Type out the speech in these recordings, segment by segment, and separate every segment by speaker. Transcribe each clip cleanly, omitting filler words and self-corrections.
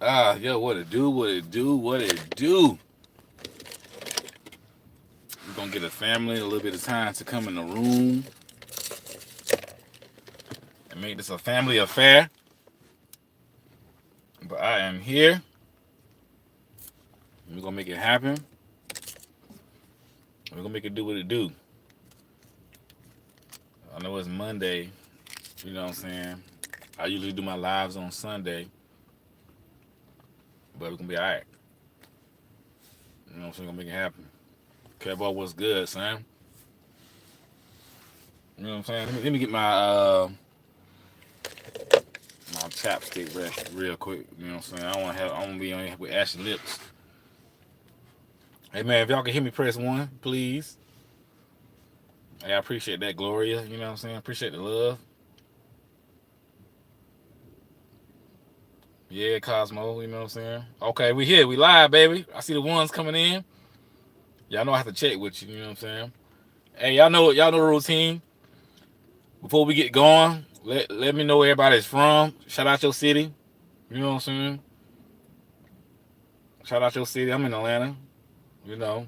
Speaker 1: Yo, what it do, what it do, what it do. We're gonna get a family a little bit of time to come in the room and make this a family affair. But I am here. We're gonna make it happen. We're gonna make it do what it do. I know it's Monday, you know what I'm saying? I usually do my lives on Sunday, but we're gonna be alright. You know what I'm saying? We're gonna make it happen. Kevo, what's good, son? You know what I'm saying? Let me get my chapstick real quick. You know what I'm saying? I wanna be on here with ashy lips. Hey man, if y'all can hear me, press 1, please. Hey, I appreciate that, Gloria. You know what I'm saying? Appreciate the love. Yeah, Cosmo, you know what I'm saying? Okay, we here. We live, baby. I see the ones coming in. Y'all know I have to check with you, you know what I'm saying? Hey, y'all know the routine. Before we get going, let me know where everybody's from. Shout out your city. You know what I'm saying? Shout out your city. I'm in Atlanta. You know.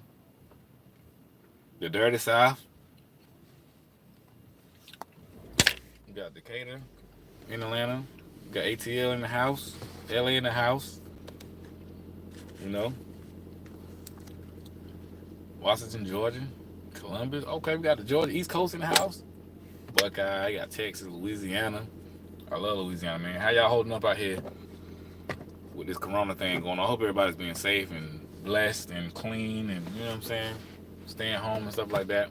Speaker 1: The dirty South. We got Decatur in Atlanta. We got ATL in the house. LA in the house. You know. Washington, Georgia. Columbus. Okay, we got the Georgia East Coast in the house. Buckeye. Got Texas, Louisiana. I love Louisiana, man. How y'all holding up out here with this corona thing going on? I hope everybody's being safe and blessed and clean and, you know what I'm saying, staying home and stuff like that.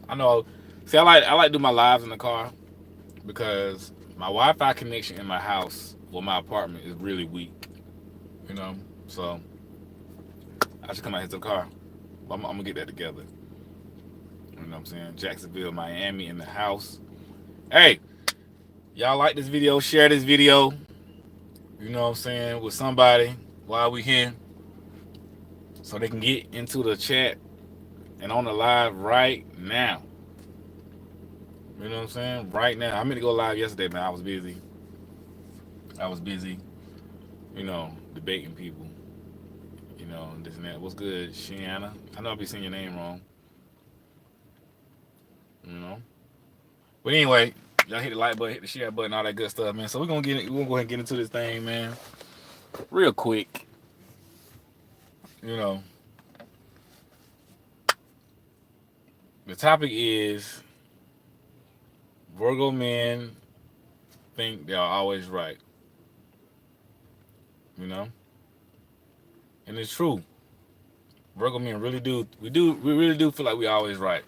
Speaker 1: I know. See, I like to do my lives in the car because my Wi-Fi connection in my house or my apartment is really weak. You know, so I should come out here to the car. I'm gonna get that together. You know what I'm saying? Jacksonville, Miami in the house. Hey, y'all like this video? Share this video. You know what I'm saying, with somebody while we here, so they can get into the chat and on the live right now. You know what I'm saying? Right now. I meant to go live yesterday, man. I was busy. You know, debating people. You know, this and that. What's good, Shiana? I know I'll be saying your name wrong. You know. But anyway, y'all hit the like button, hit the share button, all that good stuff, man. So we're gonna go ahead and get into this thing, man. Real quick. You know. The topic is Virgo men think they are always right. You know? And it's true. Virgo men really do. We really do feel like we always right.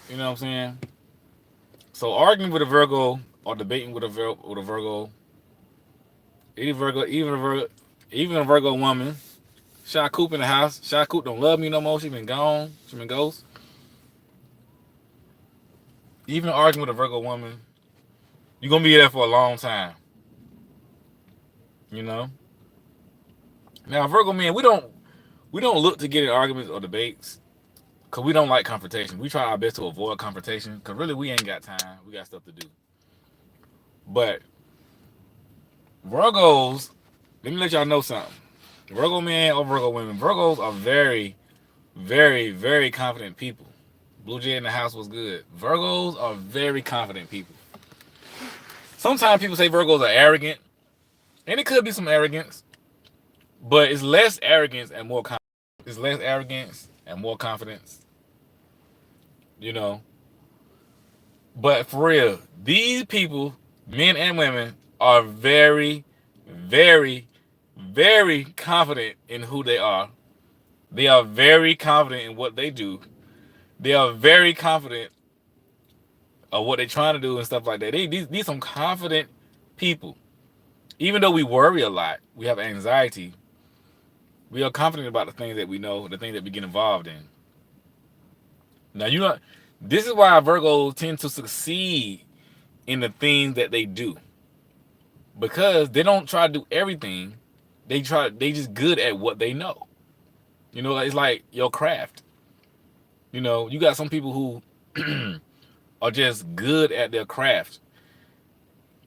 Speaker 1: You know what I'm saying? So arguing with a Virgo or debating with a Virgo, even a Virgo woman. Shy Coop in the house. Shy Coop don't love me no more. She been gone. She been ghost. Even arguing with a Virgo woman, you're gonna be there for a long time. You know? Now Virgo men, we don't look to get in arguments or debates because we don't like confrontation. We try our best to avoid confrontation because really we ain't got time. We got stuff to do. But Virgos, let me let y'all know something. Virgo men or Virgo women, Virgos are very, very, very confident people. Blue Jay in the house was good. Virgos are very confident people. Sometimes people say Virgos are arrogant, and it could be some arrogance, but it's less arrogance and more confidence. It's less arrogance and more confidence. You know. But for real, these people, men and women, are very, very, very confident in who they are. They are very confident in what they do. They are very confident of what they're trying to do and stuff like that. These some confident people. Even though we worry a lot, we have anxiety, we are confident about the things that we know, the things that we get involved in. Now, this is why Virgos tend to succeed in the things that they do. Because they don't try to do everything. They just good at what they know. You know, it's like your craft. You know, you got some people who are just good at their craft.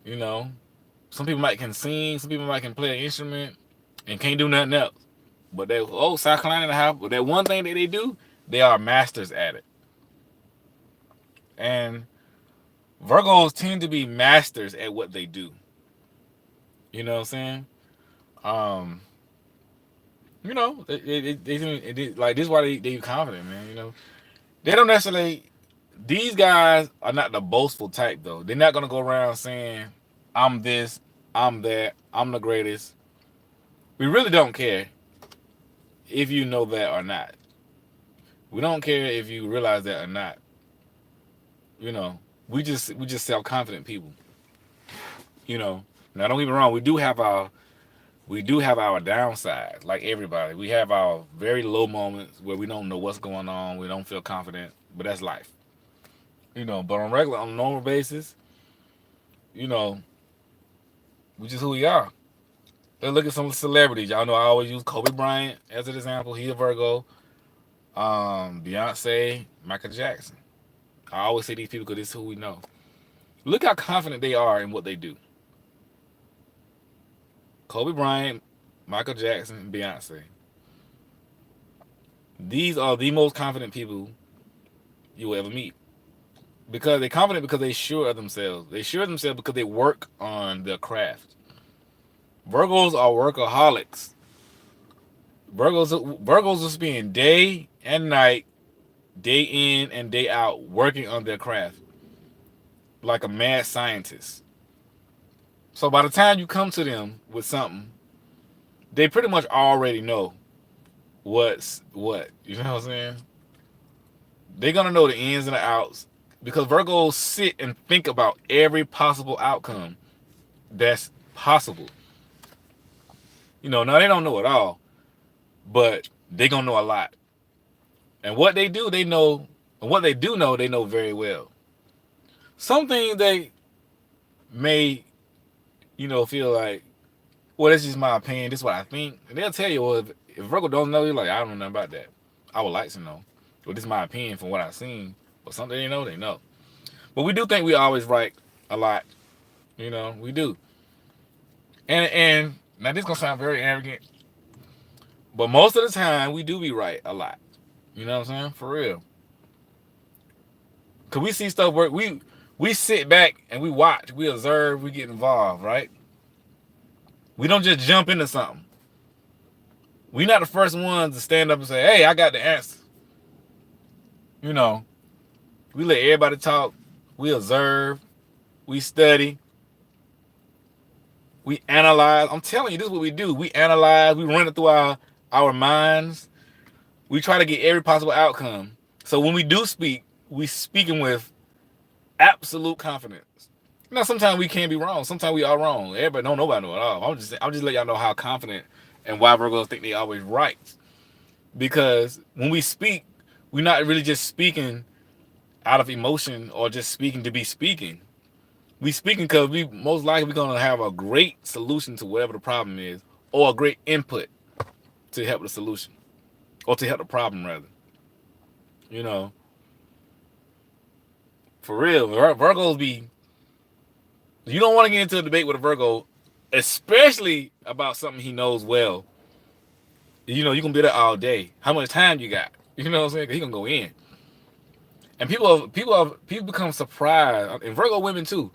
Speaker 1: You know, Some people might can sing, some people might can play an instrument and can't do nothing else. But they South Carolina in the house, but that one thing that they do, they are masters at it. And Virgos tend to be masters at what they do. You know what I'm saying? Um, like this is why they confident, man. They don't necessarily. These guys are not the boastful type though. They're not gonna go around saying, "I'm this, I'm that, I'm the greatest." We really don't care if you know that or not. We don't care if you realize that or not. We just self-confident people. Now don't get me wrong. We do have our downsides, like everybody. We have our very low moments where we don't know what's going on. We don't feel confident, but that's life. But on a normal basis, you know, we just who we are. Let's look at some celebrities. Y'all know I always use Kobe Bryant as an example. He's a Virgo. Beyonce, Michael Jackson. I always say these people because this is who we know. Look how confident they are in what they do. Kobe Bryant, Michael Jackson, and Beyonce. These are the most confident people you will ever meet. Because they're confident because they're sure of themselves. They sure of themselves because they work on their craft. Virgos are workaholics. Virgos will spend day and night, day in and day out, working on their craft. Like a mad scientist. So by the time you come to them with something, they pretty much already know what's what. You know what I'm saying? They're going to know the ins and the outs. Because Virgos sit and think about every possible outcome that's possible. Now they don't know it all, but they gonna know a lot. And what they do, they know, and what they do know, they know very well. Some things they may, feel like, well, that's just my opinion. This is what I think. And they'll tell you, well, if Virgo don't know, you're like, I don't know nothing about that. I would like to know. Well, this is my opinion from what I've seen. But something they know, they know. But we do think we always right a lot. We do. And now this is gonna sound very arrogant, but most of the time we do be right a lot. You know what I'm saying? For real. Cause we see stuff work. We sit back and we watch, we observe, we get involved, right? We don't just jump into something. We not the first ones to stand up and say, "Hey, I got the answer." We let everybody talk. We observe. We study. We analyze. I'm telling you, this is what we do. We analyze. We run it through our minds. We try to get every possible outcome. So when we do speak, we speaking with absolute confidence. Now, sometimes we can be wrong. Sometimes we are wrong. Everybody don't nobody know at all. I'm just let y'all know how confident and why Virgos think they always right. Because when we speak, we're not really just speaking out of emotion or just speaking to be speaking. We speaking because we most likely we're gonna have a great solution to whatever the problem is, or a great input to help the solution, or to help the problem rather. For real, Virgos be. You don't want to get into a debate with a Virgo, especially about something he knows well. You can be there all day. How much time you got? You know what I'm saying? 'Cause he gonna go in. And people become surprised, and Virgo women too.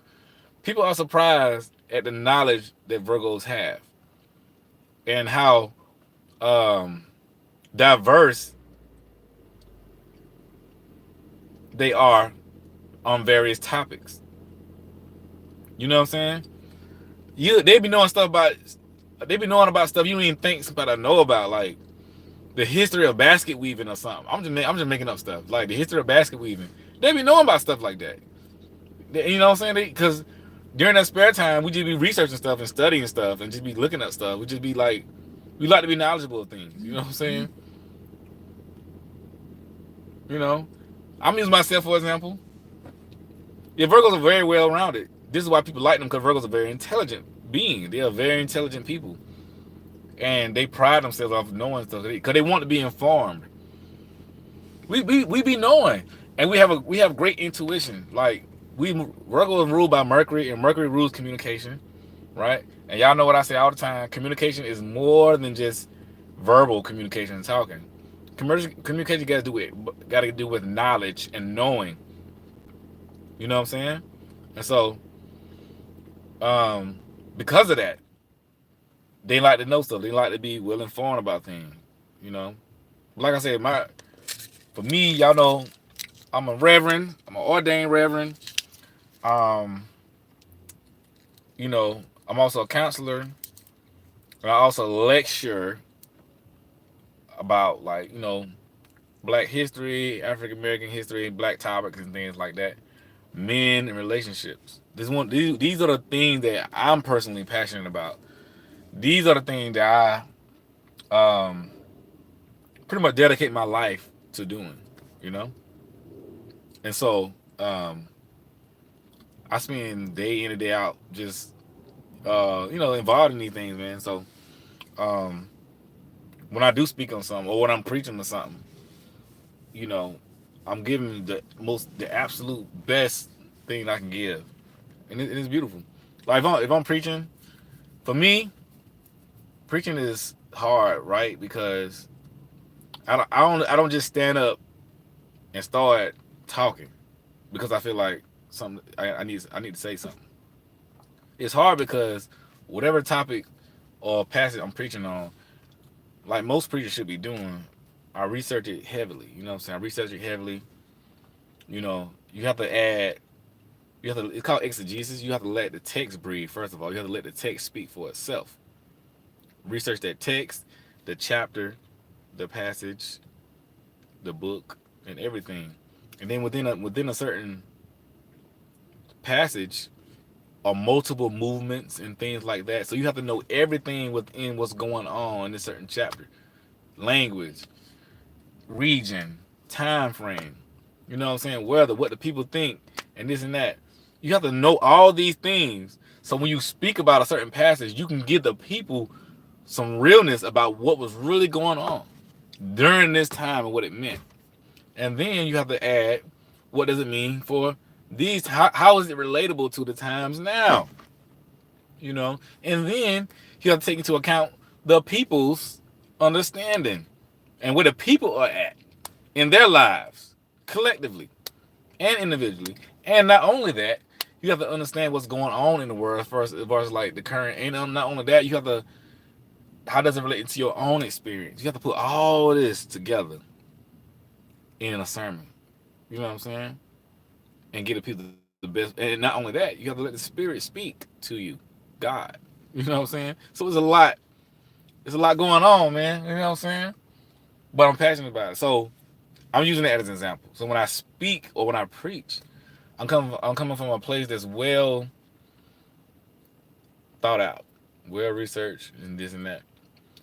Speaker 1: People are surprised at the knowledge that Virgos have, and how diverse they are on various topics. You know what I'm saying? They be knowing about stuff you don't even think somebody know about, like the history of basket weaving or something. I'm just making up stuff like the history of basket weaving. They be knowing about stuff like that. You know what I'm saying? Because during that spare time, we just be researching stuff and studying stuff and just be looking at stuff. We just be like, we like to be knowledgeable of things. You know what I'm saying? I'm using myself for example. Yeah, Virgos are very well rounded. This is why people like them, because Virgos are very intelligent beings. They are very intelligent people. And they pride themselves off knowing stuff because they want to be informed. We be knowing, and we have great intuition. Like Virgo is ruled by Mercury, and Mercury rules communication. right? And y'all know what I say all the time. Communication is more than just verbal communication and talking. Communication got to do with knowledge and knowing. You know what I'm saying? And so, um, because of that, they like to know stuff. They like to be well informed about things. You know, like I said, for me, y'all know, I'm a reverend. I'm an ordained reverend. Um, you know, I'm also a counselor. And I also lecture about, like, Black history, African American history, Black topics and things like that. Men and relationships. These are the things that I'm personally passionate about. These are the things that I pretty much dedicate my life to doing. You know, and so I spend day in and day out just involved in these things, man. So um, when I do speak on something or when I'm preaching on something, you know, I'm giving the absolute best thing I can give, and it's beautiful. Like if I'm preaching, for me, preaching is hard, right? Because I don't just stand up and start talking because I feel like something I need to say something. It's hard because whatever topic or passage I'm preaching on, like most preachers should be doing, I research it heavily. You know what I'm saying? I research it heavily. You know, you have to add. It's called exegesis. You have to let the text breathe. First of all, you have to let the text speak for itself. Research that text, the chapter, the passage, the book, and everything. And then within a certain passage are multiple movements and things like that. So you have to know everything within what's going on in a certain chapter. Language, region, time frame. You know what I'm saying? Weather, what the people think, and this and that. You have to know all these things. So when you speak about a certain passage, you can give the people some realness about what was really going on during this time and what it meant. And then you have to add, what does it mean for these? How is it relatable to the times now? You know, and then you have to take into account the people's understanding and where the people are at in their lives, collectively and individually. And not only that, you have to understand what's going on in the world first, as far as like the current. And not only that, you have to, how does it relate to your own experience? You have to put all this together in a sermon. You know what I'm saying? And get the people the best. And not only that, you have to let the Spirit speak to you, God. You know what I'm saying? So it's a lot. There's a lot going on, man. You know what I'm saying? But I'm passionate about it. So I'm using that as an example. So when I speak or when I preach, I'm coming from a place that's well thought out, well researched, and this and that.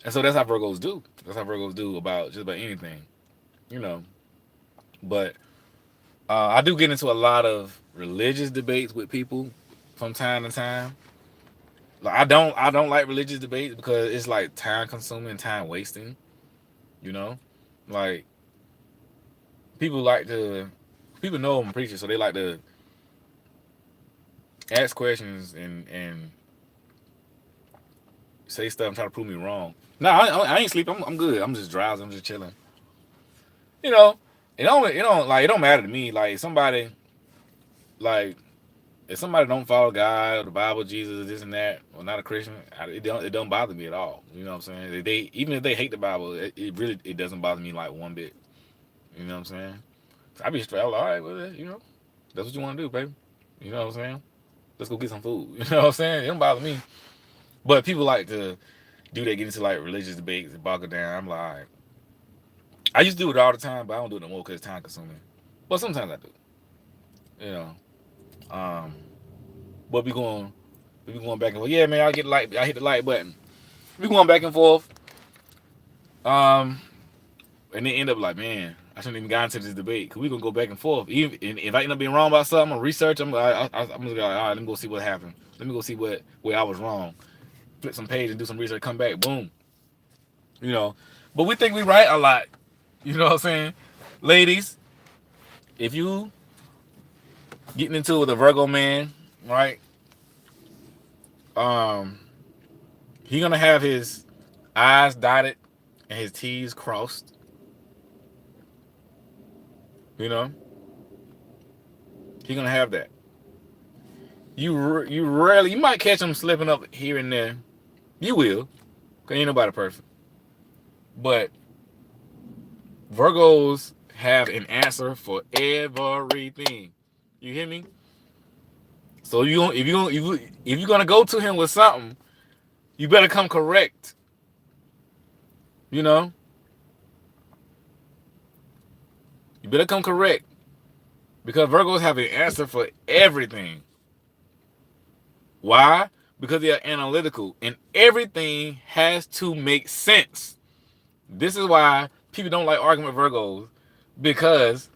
Speaker 1: And so that's how Virgos do. That's how Virgos do about just about anything, you know. But I do get into a lot of religious debates with people from time to time. Like I don't like religious debates because it's like time consuming, time wasting. You know, like people like to people know I'm a preacher, so they like to ask questions and say stuff and try to prove me wrong. No, I ain't sleep. I'm good. I'm just drowsy. I'm just chilling. You know, it don't matter to me. Like somebody like if somebody don't follow God or the Bible, Jesus, this and that, or not a Christian, it don't bother me at all. You know what I'm saying? They even if they hate the Bible, it really it doesn't bother me like one bit. You know what I'm saying? So I be straight. All right, well, that's what you want to do, baby. You know what I'm saying? Let's go get some food. You know what I'm saying? It don't bother me. But people like to get into like religious debates and bog it down. I'm like, I used to do it all the time, but I don't do it no more because it's time consuming. But sometimes I do. You know. Um, but we going back and forth. Yeah, man, I hit the like button. We going back and forth. Um, and then end up like, man, I shouldn't even got into this debate because we gonna go back and forth. Even if I end up being wrong about something, I'm gonna research. I'm gonna be like, all right, let me go see what happened. Let me go see where I was wrong. Flip some page and do some research. Come back, boom. You know, but we think we right a lot. You know what I'm saying, ladies? If you getting into it with a Virgo man, right? Um, he gonna have his I's dotted and his T's crossed. You know, he gonna have that. You rarely, you might catch him slipping up here and there. You will, cause ain't nobody perfect. But Virgos have an answer for everything. You hear me? So if you're gonna go to him with something, you better come correct. You know, you better come correct because Virgos have an answer for everything. Why? Because they are analytical and everything has to make sense. This is why people don't like arguing with Virgos because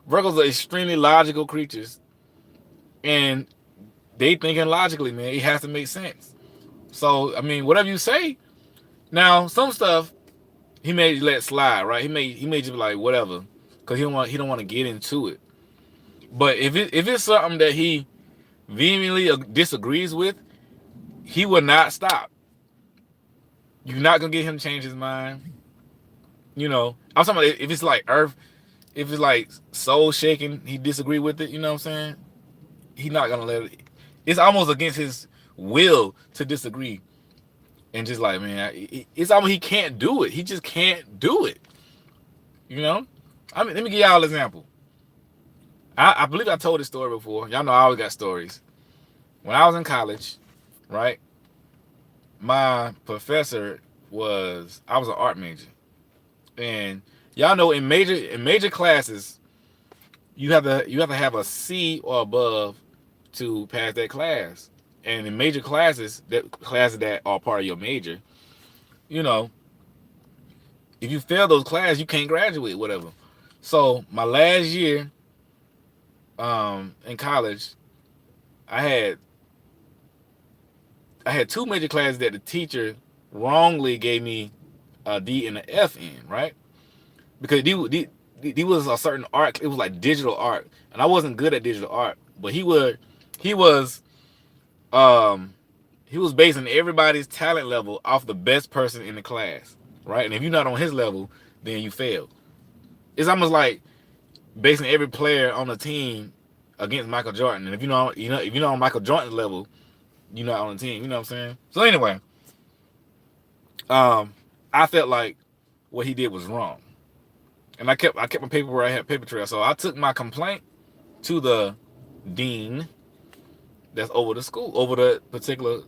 Speaker 1: Virgos are extremely logical creatures and they thinking logically, man. It has to make sense. So, I mean, whatever you say. Now, some stuff he may let slide, right? He may just be like whatever, because he don't want to get into it. But if it's something that he vehemently disagrees with, he will not stop. You're not gonna get him to change his mind. You know, I'm talking about if it's like Earth, if it's like soul shaking, he disagree with it. You know what I'm saying? He's not gonna let it. It's almost against his will to disagree, and just like man, it's almost he can't do it. He just can't do it. You know? I mean, let me give y'all an example. I believe I told this story before. Y'all know I always got stories. When I was in college, right? My professor I was an art major. And y'all know in major classes, you have to have a C or above to pass that class. And in major classes, classes that are part of your major, you know, if you fail those classes, you can't graduate, whatever. So my last year in college, I had two major classes that the teacher wrongly gave me a D and an F in, right? Because he was a certain art. It was like digital art, and I wasn't good at digital art. But he was um he was basing everybody's talent level off the best person in the class, right? And if you're not on his level, then you fail. It's almost like basing every player on the team against Michael Jordan. And if if you're not on Michael Jordan's level, you're not on the team. You know what I'm saying? So anyway, I felt like what he did was wrong, and I kept my paper where I had paper trail. So I took my complaint to the dean that's over the school, over the particular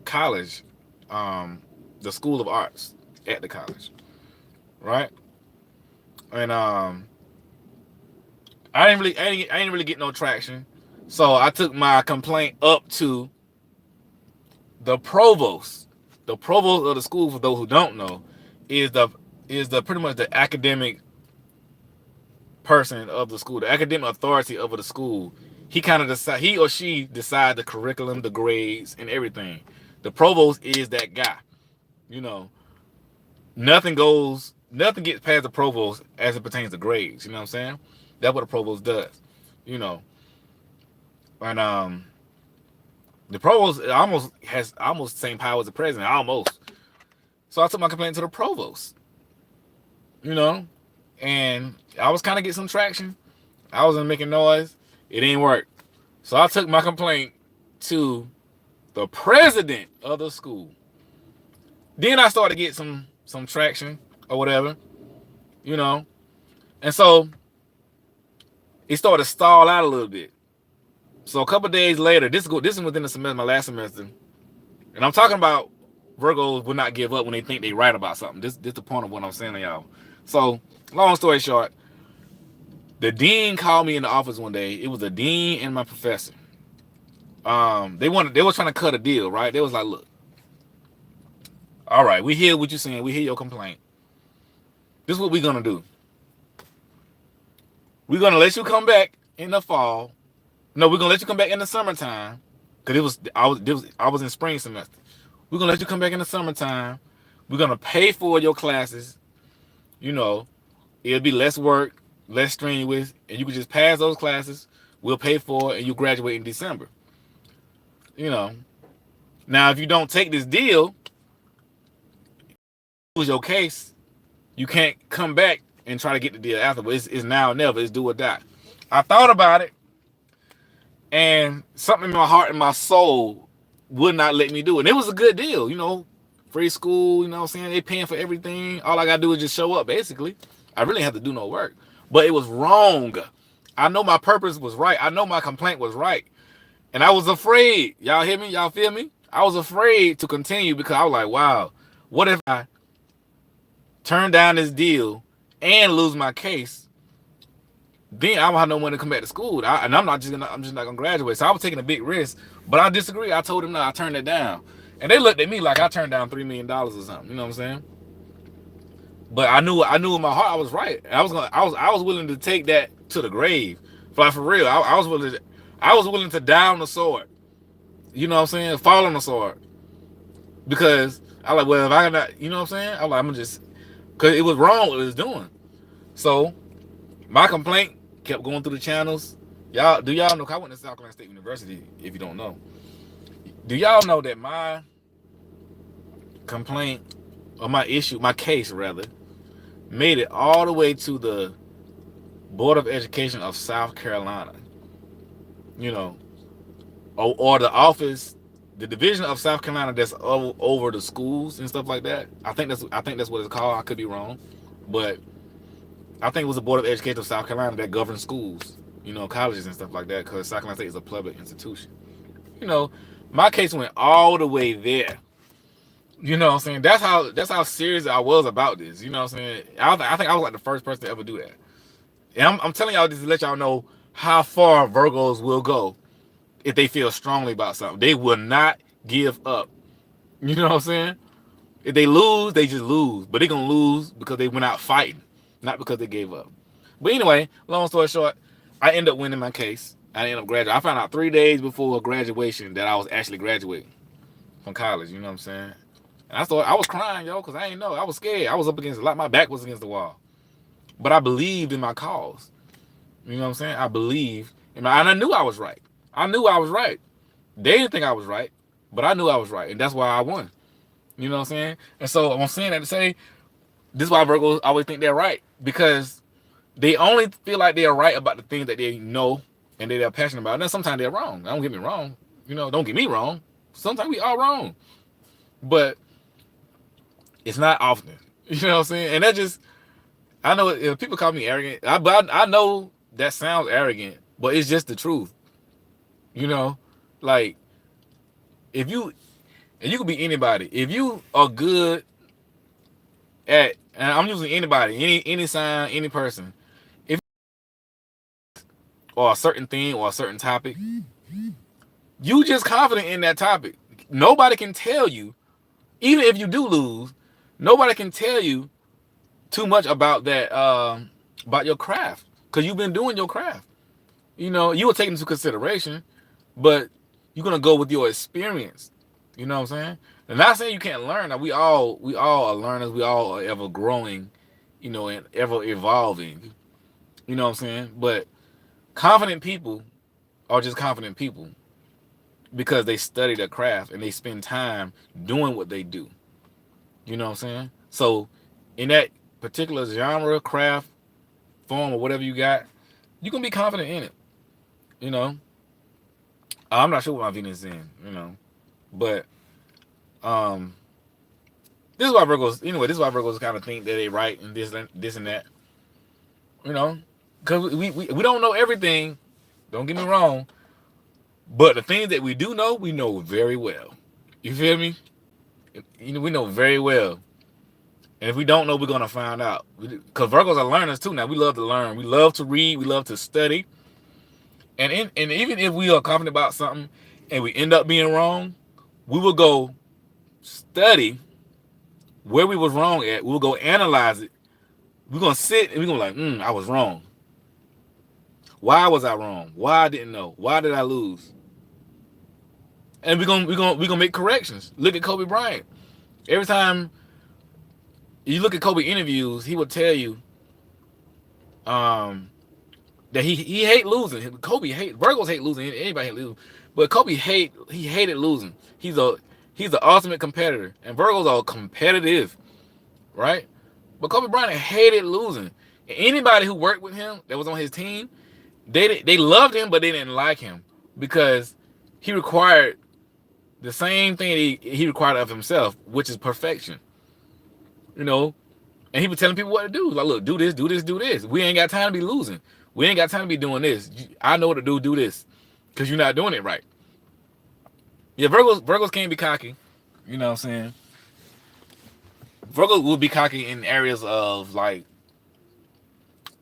Speaker 1: college, the School of Arts at the college, right? And I didn't really get no traction. So I took my complaint up to the provost. The provost of the school, for those who don't know, is the pretty much the academic person of the school, the academic authority over the school. He or she decide the curriculum, the grades, and everything. The provost is that guy. You know, nothing gets past the provost as it pertains to grades. You know what I'm saying? That's what the provost does. You know, and the provost has almost the same power as the president, almost. So I took my complaint to the provost. You know, and I was kind of getting some traction. I wasn't making noise. It didn't work. So I took my complaint to the president of the school. Then I started to get some traction or whatever, you know. And so it started to stall out a little bit. So a couple of days later, this is within the semester, my last semester, and I'm talking about Virgos will not give up when they think they right about something. This the point of what I'm saying to y'all. So long story short, the dean called me in the office one day. It was the dean and my professor. They were trying to cut a deal, right? They was like, look, all right, we hear what you're saying. We hear your complaint. This is what we're gonna do. We're gonna let you come back in the fall. No, we're gonna let you come back in the summertime. Cause I was in spring semester. We're gonna let you come back in the summertime. We're gonna pay for your classes. You know, it'll be less work, less strenuous, and you can just pass those classes. We'll pay for it, and you graduate in December. You know, Now, if you don't take this deal, lose your case, you can't come back and try to get the deal after. But it's now or never. It's do or die. I thought about it, and something in my heart and my soul would not let me do it. And it was a good deal, free school, what I'm saying? They paying for everything. All I gotta do is just show up, basically. I really have to do no work. But it was wrong. I know my purpose was right. I know my complaint was right. And I was afraid. Y'all hear me? Y'all feel me? I was afraid to continue because I was like, wow, what if I turn down this deal and lose my case? Then I don't have no money to come back to school. I'm just not gonna graduate. So I was taking a big risk. But I disagree. I told them no, I turned it down. And they looked at me like I turned down $3 million or something. You know what I'm saying? But I knew in my heart I was right. I was willing to take that to the grave. Like for real. I was willing to die on the sword. You know what I'm saying? Fall on the sword. Because I like, well, if I got, you know what I'm saying? I'm like, I'm just, because it was wrong what it was doing. So my complaint kept going through the channels. Do y'all know? I went to South Carolina State University, if you don't know. Do y'all know that my complaint, or my case rather, made it all the way to the Board of Education of South Carolina? Or the office, the division of South Carolina that's over the schools and stuff like that. I think that's what it's called. I could be wrong, but I think it was the Board of Education of South Carolina that governs schools, colleges and stuff like that, because South Carolina State is a public institution. My case went all the way there. You know what I'm saying? That's how serious I was about this. You know what I'm saying? I think I was like the first person to ever do that. And I'm telling y'all this to let y'all know how far Virgos will go if they feel strongly about something. They will not give up. You know what I'm saying? If they lose, they just lose. But they're going to lose because they went out fighting, not because they gave up. But anyway, long story short, I ended up winning my case. I ended up graduating. I found out 3 days before graduation that I was actually graduating from college. You know what I'm saying? And I was crying, yo, because I didn't know. I was scared. I was up against a lot. My back was against the wall. But I believed in my cause. You know what I'm saying? I believed. And I knew I was right. I knew I was right. They didn't think I was right, but I knew I was right. And that's why I won. You know what I'm saying? And so I'm saying that to say, this is why Virgos always think they're right. Because they only feel like they're right about the things that they know and that they're passionate about. And then sometimes they're wrong. Don't get me wrong. Don't get me wrong. Sometimes we are wrong. But it's not often. You know what I'm saying? And that just, I know if people call me arrogant, I know that sounds arrogant, but it's just the truth. Like, and you could be anybody. If you are good at, and I'm using anybody, any sign, any person, if or a certain thing or a certain topic, you just confident in that topic. Nobody can tell you, even if you do lose, nobody can tell you too much about that, about your craft, because you've been doing your craft. You will take into consideration, but you're gonna go with your experience. You know what I'm saying? And not saying you can't learn. Now, we all are learners. We all are ever growing, and ever evolving. You know what I'm saying? But confident people are just confident people because they study their craft and they spend time doing what they do. You know what I'm saying? So in that particular genre, craft, form, or whatever you got, you can be confident in it. I'm not sure what my Venus is in, but this is why Virgos kind of think that they right and this and that, because we don't know everything. Don't get me wrong, but the things that we do know, we know very well. You feel me? We know very well. And if we don't know, we're gonna find out. Because Virgos are learners too. Now we love to learn. We love to read. We love to study. And even if we are confident about something and we end up being wrong, we will go study where we was wrong at. We'll go analyze it. We're gonna sit and we're gonna like, I was wrong. Why was I wrong? Why I didn't know? Why did I lose? And we're gonna make corrections. Look at Kobe Bryant. Every time you look at Kobe interviews, he would tell you that he hate losing. Virgos hate losing. Anybody hate losing, but Kobe hated losing. He's the ultimate competitor, and Virgos are competitive, right? But Kobe Bryant hated losing. And anybody who worked with him that was on his team, they loved him, but they didn't like him because he required the same thing he required of himself, which is perfection. You know, and he was telling people what to do. Like, look, do this, do this, do this. We ain't got time to be losing. We ain't got time to be doing this. I know what to do. Do this, because you're not doing it right. Yeah, Virgos can't be cocky. You know what I'm saying? Virgos will be cocky in areas of like,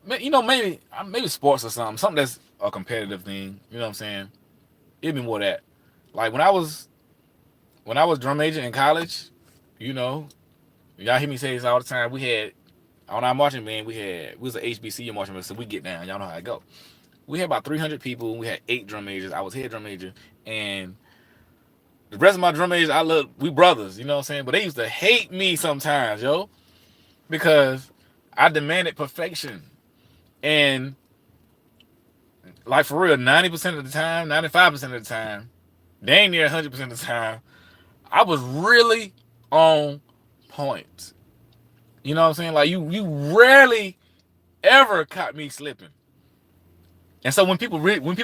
Speaker 1: maybe sports or something that's a competitive thing. You know what I'm saying? It'd be more that. Like when I was drum major in college, you know, y'all hear me say this all the time. We had on our marching band, we was an HBCU marching band, so we get down. Y'all know how I go. We had about 300 people. We had 8 drum majors. I was head drum major, and the rest of my drum majors, we brothers. You know what I'm saying? But they used to hate me sometimes, yo, because I demanded perfection, and like for real, 90% of the time, 95% of the time, dang near 100% of the time, I was really on point. You know what I'm saying? Like you rarely ever caught me slipping. And so when people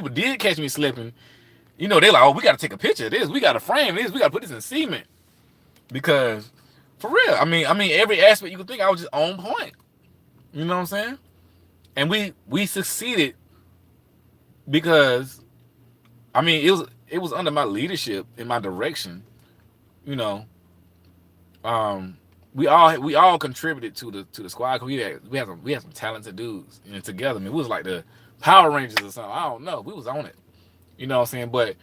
Speaker 1: did catch me slipping, you know, they're like, oh, we got to take a picture of this. We got to frame this. We got to put this in cement. Because for real, I mean, every aspect you could think, I was just on point. You know what I'm saying? And we succeeded because, I mean, it was under my leadership and my direction. You know, we all contributed to the squad. We had some talented dudes, and together, I mean, we was like the Power Rangers or something. I don't know. We was on it. You know what I'm saying? But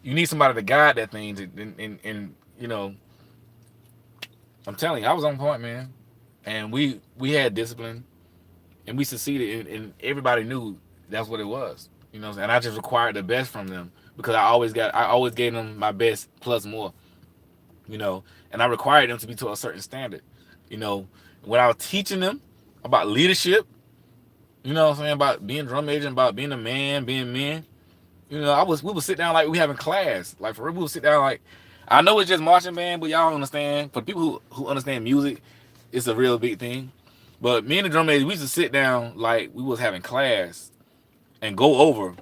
Speaker 1: you need somebody to guide that thing. And you know, I'm telling you, I was on point, man. And we had discipline, and we succeeded, and everybody knew that's what it was. You know what I'm saying? And I just required the best from them because I always gave them my best plus more. You know, and I required them to be to a certain standard. You know, when I was teaching them about leadership, you know what I'm saying, about being drum major, about being a man, being men. You know, we would sit down like we having class. Like for real, we would sit down like, I know it's just marching band, but y'all understand. For people who understand music, it's a real big thing. But me and the drum major, we used to sit down like we was having class and go over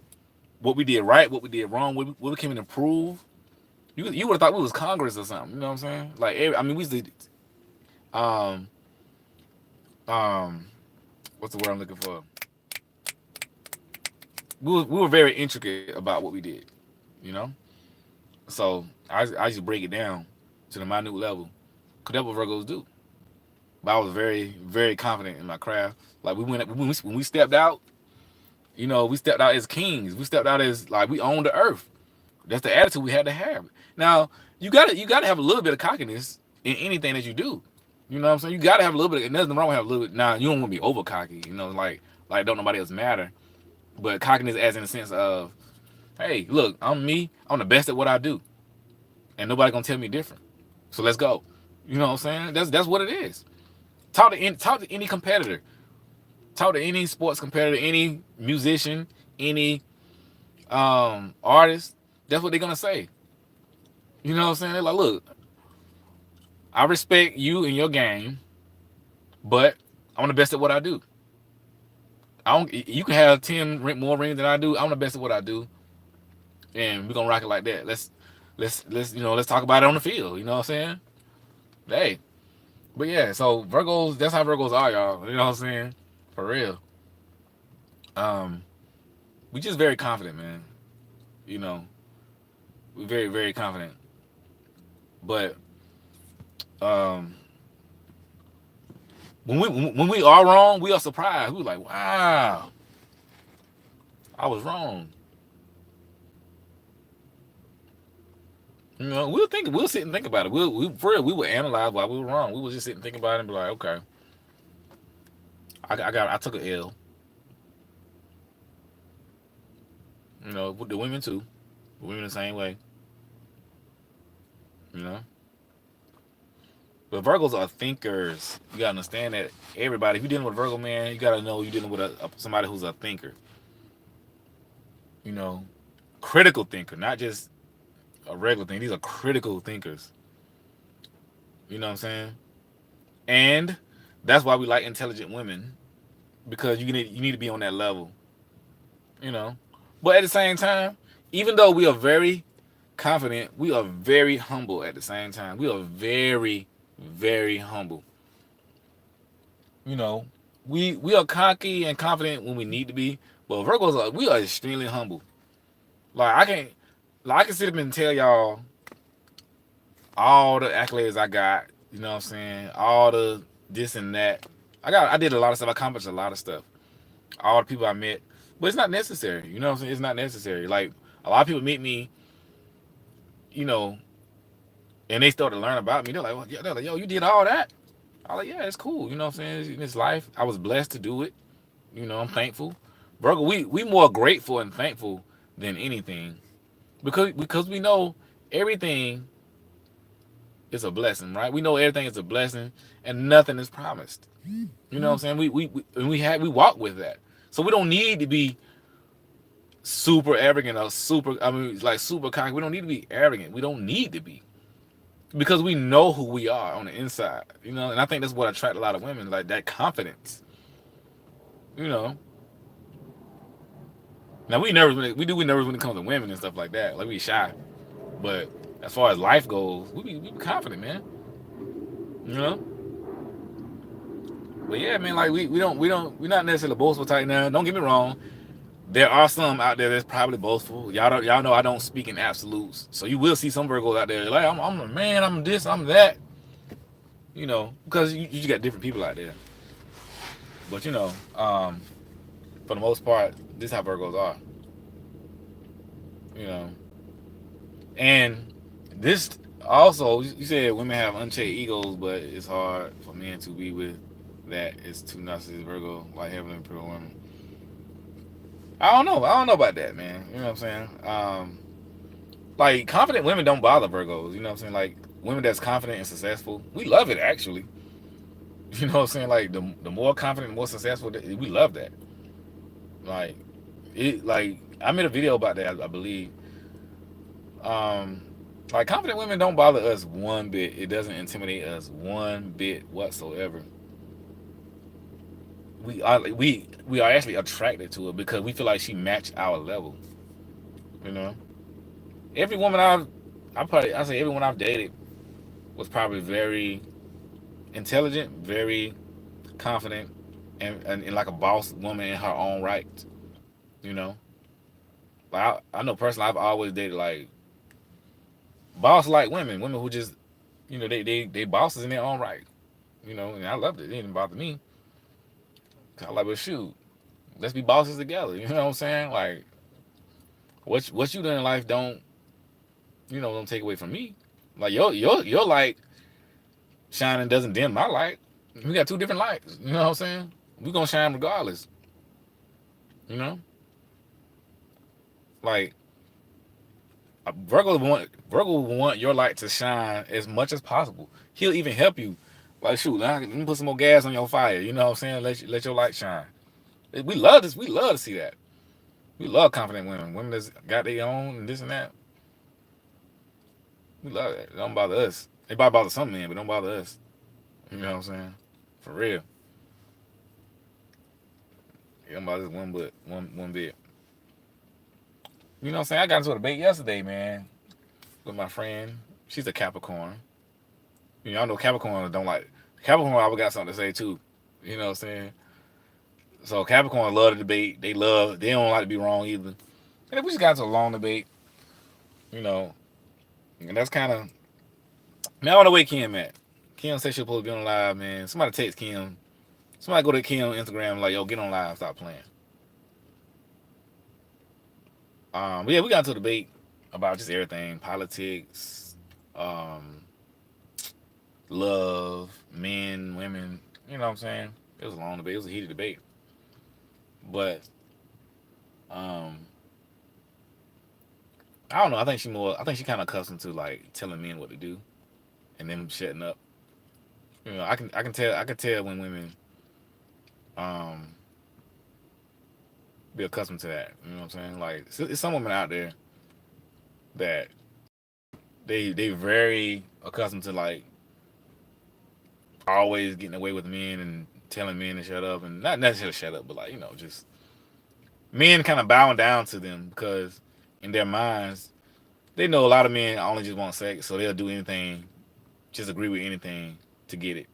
Speaker 1: what we did right, what we did wrong, what we came in to improve. You would have thought we was Congress or something. You know what I'm saying? Like, I mean, we used to, um, what's the word I'm looking for? We were very intricate about what we did. You know? So I used to break it down to the minute level. Cause that's what Virgos do. But I was very, very confident in my craft. Like when we stepped out, you know, we stepped out as kings. We stepped out as like we owned the earth. That's the attitude we had to have. Now you gotta have a little bit of cockiness in anything that you do. You know what I'm saying? You gotta have a little bit. And nothing wrong with having a little bit. Now you don't want to be over cocky. You know, like don't nobody else matter. But cockiness, as in the sense of, hey, look, I'm me. I'm the best at what I do, and nobody gonna tell me different. So let's go. You know what I'm saying? That's what it is. Talk to any competitor. Talk to any sports competitor, any musician, any artist. That's what they're gonna say. You know what I'm saying? They're like, look, I respect you and your game, but I'm the best at what I do. I don't. You can have 10 more rings than I do. I'm the best at what I do, and we're gonna rock it like that. Let's talk about it on the field. You know what I'm saying? Hey, but yeah. So Virgos, that's how Virgos are, y'all. You know what I'm saying? For real. Um, we just very confident, man. You know, we're very, very confident. But um, when we are wrong, we are surprised. We like, wow, I was wrong. You know, we'll sit and think about it. For real, we would analyze why we were wrong. We would just sit and think about it and be like, okay, I took an L. You know, with the women too. The women the same way. You know. But Virgos are thinkers. You gotta understand that everybody. If you're dealing with a Virgo man, you gotta know you're dealing with somebody who's a thinker. You know, critical thinker, not just a regular thing. These are critical thinkers. You know what I'm saying? And that's why we like intelligent women, because you need to be on that level. You know, but at the same time, even though we are very confident, we are very humble. At the same time, we are very, very humble. You know, we are cocky and confident when we need to be, but Virgos are, we are extremely humble. Like I can sit up and tell y'all all the accolades I got. You know what I'm saying? All the this and that. I did a lot of stuff. I accomplished a lot of stuff. All the people I met, but it's not necessary. You know what I'm saying? It's not necessary. Like a lot of people meet me, you know, and they start to learn about me. They're like, well, yeah, they're like, yo, you did all that. I'm like, yeah, it's cool. You know what I'm saying? In this life, I was blessed to do it. You know, I'm thankful. Virgo, we more grateful and thankful than anything, because we know everything is a blessing, right? We know everything is a blessing and nothing is promised. You know what I'm saying? We walk with that. So we don't need to be super arrogant or super, I mean, like super cocky. We don't need to be arrogant. We don't need to be, because we know who we are on the inside. You know, and I think that's what attracts a lot of women, like that confidence. You know. Now we nervous we nervous when it comes to women and stuff like that. Like we shy. But as far as life goes, we be confident, man. You know? But yeah, man, like we're not necessarily boastful type now. Don't get me wrong. There are some out there that's probably boastful. Y'all know I don't speak in absolutes. So you will see some Virgos out there like I'm a man, I'm this, I'm that. You know, because you just got different people out there. But you know, for the most part, this is how Virgos are. You know. And this also, you said women have unchecked egos, but it's hard for men to be with that. It's too narcissistic Virgo, like having a pure woman. I don't know. I don't know about that, man. You know what I'm saying? Like confident women don't bother Virgos. You know what I'm saying? Like women that's confident and successful, we love it actually. You know what I'm saying? Like the more confident, the more successful, we love that. Like like I made a video about that, I believe. Um, like confident women don't bother us one bit. It doesn't intimidate us one bit whatsoever. We are actually attracted to her because we feel like she matched our level. You know, every woman I say everyone I've dated was probably very intelligent, very confident, and like a boss woman in her own right. You know, like I know personally I've always dated like boss like women who just, you know, they bosses in their own right. You know, and I loved it. It didn't bother me. I like, but shoot, let's be bosses together. You know what I'm saying? Like, what you do in life don't take away from me. Like your light shining doesn't dim my light. We got two different lights. You know what I'm saying? We gonna shine regardless. You know, like Virgo will want your light to shine as much as possible. He'll even help you. Like, shoot, let me put some more gas on your fire. You know what I'm saying? Let your light shine. We love this. We love to see that. We love confident women. Women that's got their own and this and that. We love it. It don't bother us. It might bother some men, but don't bother us. You know what I'm saying? For real. It don't bother us one bit. You know what I'm saying? I got into a debate yesterday, man, with my friend. She's a Capricorn. You know, I know Capricorn don't like Capricorn. I got something to say too. You know what I'm saying? So Capricorn love the debate. They don't like to be wrong either. And we just got into a long debate. You know, and that's kind of. Man, I don't know where Kim at. Kim said she was supposed to be on live, man. Somebody text Kim. Somebody go to Kim Instagram like, yo, get on live, stop playing. But yeah, we got into a debate about just everything, politics, love, men, women. You know what I'm saying? It was a long debate. It was a heated debate. But I don't know. I think she kind of accustomed to like telling men what to do and them shutting up. You know, I can tell when women um be accustomed to that. You know what I'm saying? Like it's some women out there that they very accustomed to like always getting away with men and telling men to shut up, and not necessarily shut up, but like just men kind of bowing down to them because in their minds they know a lot of men only just want sex, so they'll do anything, just agree with anything to get it.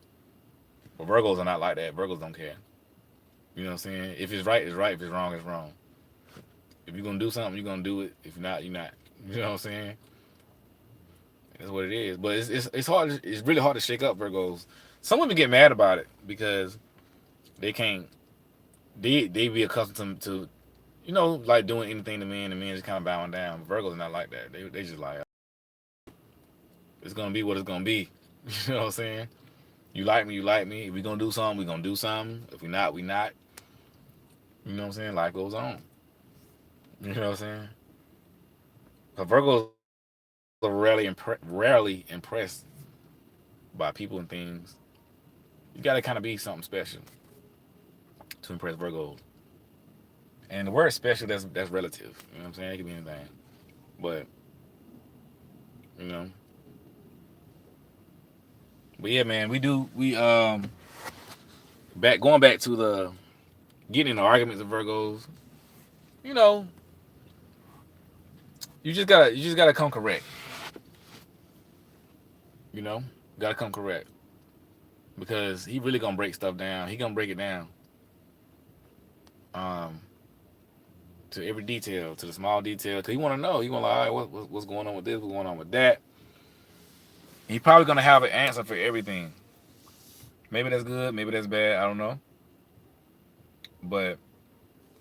Speaker 1: But Virgos are not like that. Virgos don't care. You know what I'm saying? If it's right, it's right. If it's wrong, it's wrong. If you're gonna do something, you're gonna do it. If not, you're not. You know what I'm saying? That's what it is. But it's hard. It's really hard to shake up Virgos. Some women get mad about it because they can't. They be accustomed to like doing anything to men, and men just kind of bowing down. Virgos are not like that. They just like it's gonna be what it's gonna be. You know what I'm saying? You like me, you like me. If we gonna do something, we gonna do something. If we not, we not. You know what I'm saying? Life goes on. You know what I'm saying? But Virgos are rarely impressed by people and things. You gotta kind of be something special to impress Virgos. And the word special, that's relative. You know what I'm saying? It can be anything. But you know. But yeah, man, going back to the getting into arguments with Virgos. You know, you just gotta come correct. You know, gotta come correct because he really gonna break stuff down. He gonna break it down, um, to every detail, to the small detail. Cause he wanna know. He wanna like, all right, what's going on with this? What's going on with that? He probably gonna have an answer for everything. Maybe that's good. Maybe that's bad. I don't know. But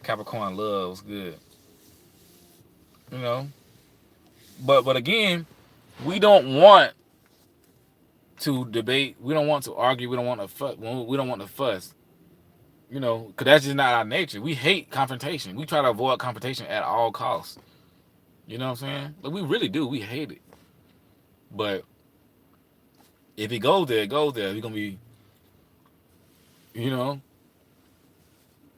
Speaker 1: Capricorn loves good. You know. But again, we don't want to debate. We don't want to argue. We don't want to fuss. We don't want to fuss. You know, because that's just not our nature. We hate confrontation. We try to avoid confrontation at all costs. You know what I'm saying? Like, we really do. We hate it. But if it goes there, it goes there. We're gonna be, you know,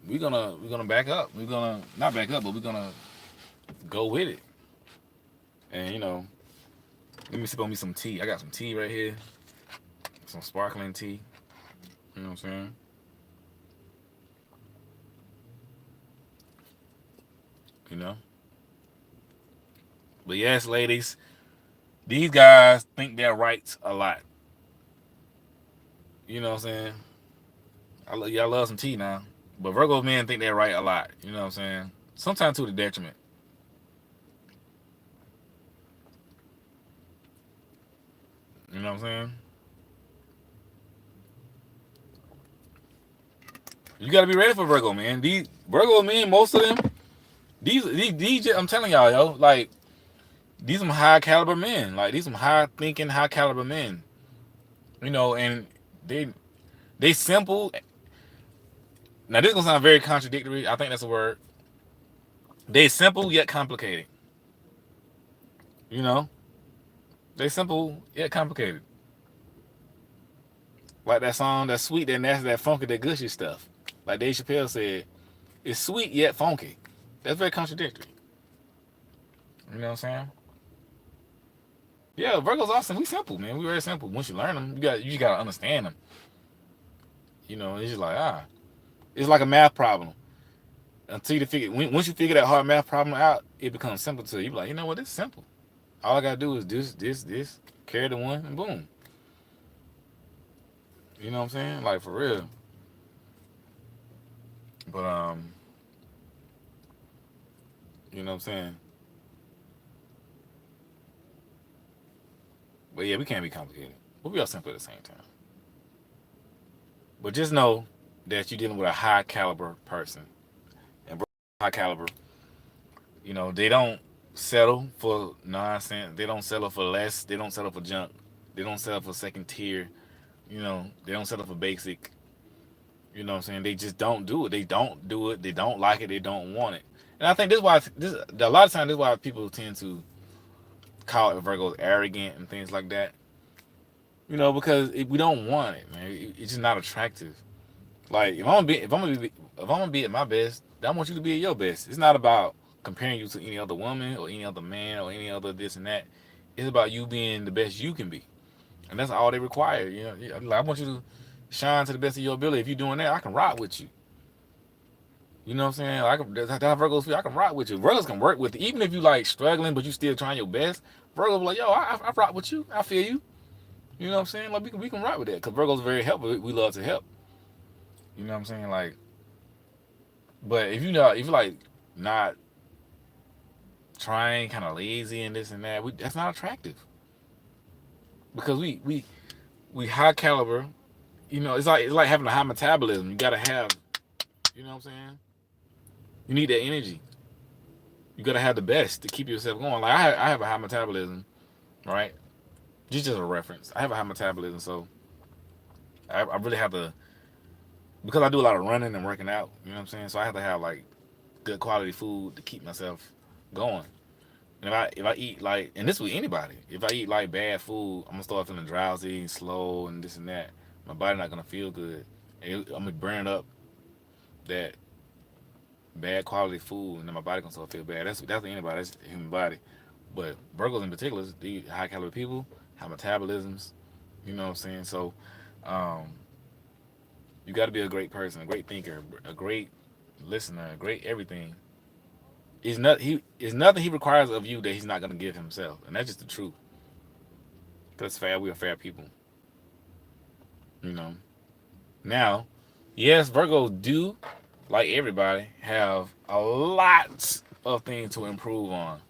Speaker 1: we're gonna back up. We're gonna not back up, but we're gonna go with it. And let me sip on me some tea. I got some tea right here, some sparkling tea. You know what I'm saying? You know. But yes, ladies, these guys think they're right a lot. You know what I'm saying? Y'all love some tea now. But Virgo men think they're right a lot. You know what I'm saying? Sometimes to the detriment. You know what I'm saying? You gotta be ready for Virgo, man. These Virgo men, most of them, these I'm telling y'all, yo, like these some high caliber men. Like these some high thinking, high caliber men. And they they simple. Now this is gonna sound very contradictory. I think that's a word. They simple yet complicated. You know, they simple yet complicated. Like that song, that sweet, that nasty, that funky, that gushy stuff. Like Dave Chappelle said, it's sweet yet funky. That's very contradictory. You know what I'm saying? Yeah, Virgo's awesome. We simple, man. We very simple. Once you learn them, you just gotta understand them. It's just like it's like a math problem. Until you once you figure that hard math problem out, it becomes simple to you. You be like, you know what? It's simple. All I gotta do is this, carry the one, and boom. You know what I'm saying? Like for real. But you know what I'm saying? But yeah, we can't be complicated. But we are simple at the same time. But just know that you're dealing with a high caliber person. And high caliber, they don't settle for nonsense. They don't settle for less. They don't settle for junk. They don't settle for second tier. They don't settle for basic. You know what I'm saying? They just don't do it. They don't do it. They don't like it. They don't want it. And I think a lot of times this is why people tend to call Virgos arrogant and things like that. Because we don't want it, man. It's just not attractive. Like if I'm gonna be at my best, I want you to be at your best. It's not about comparing you to any other woman or any other man or any other this and that. It's about you being the best you can be. and that's all they require. Like, I want you to shine to the best of your ability. If you're doing that, I can rock with you. You know what I'm saying? That's how Virgos feel. I can rock with you. Virgos can work with you. Even if you like struggling, but you still trying your best. Virgos be like, yo, I rock with you. I feel you. You know what I'm saying? Like we can rock with that because Virgos are very helpful. We love to help. You know what I'm saying? Like, but if you're like not trying, kind of lazy and this and that, that's not attractive. Because we high caliber. It's like having a high metabolism. You gotta have. You know what I'm saying? You need that energy. You gotta have the best to keep yourself going. Like I have a high metabolism, right? Just a reference. I have a high metabolism, so I really have to, because I do a lot of running and working out. You know what I'm saying? So I have to have like good quality food to keep myself going. And if I eat like, and this with anybody, if I eat like bad food, I'm gonna start feeling drowsy, slow, and this and that. My body not gonna feel good. I'm gonna burn up that bad quality food, and then my body gonna start to feel bad. That's anybody. That's the human body. But Virgos in particular, these high calorie people, high metabolisms. You know what I'm saying? So, um, you got to be a great person, a great thinker, a great listener, a great everything. Is nothing he requires of you that he's not gonna give himself, and that's just the truth. Cause fair, we are fair people. You know. Now, yes, Virgos do, like everybody, have a lot of things to improve on.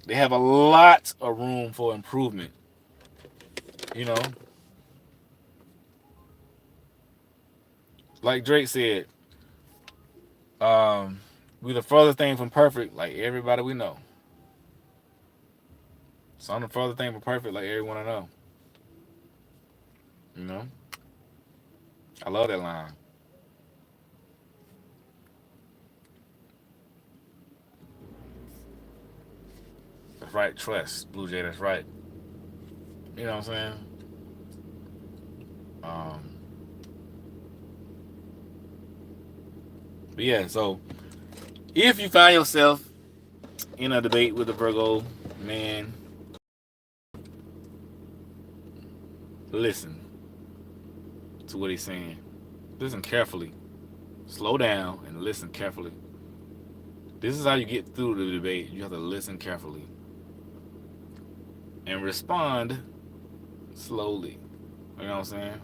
Speaker 1: They have a lot of room for improvement. You know, like Drake said, we the furthest thing from perfect, like everybody we know. So I'm the furthest thing from perfect, like everyone I know. You know, I love that line. That's right, trust, Blue Jay. That's right. You know what I'm saying? Um, but yeah, so if you find yourself in a debate with a Virgo man, listen to what he's saying. Listen carefully. Slow down and listen carefully. This is how you get through the debate. You have to listen carefully and respond slowly. You know what I'm saying?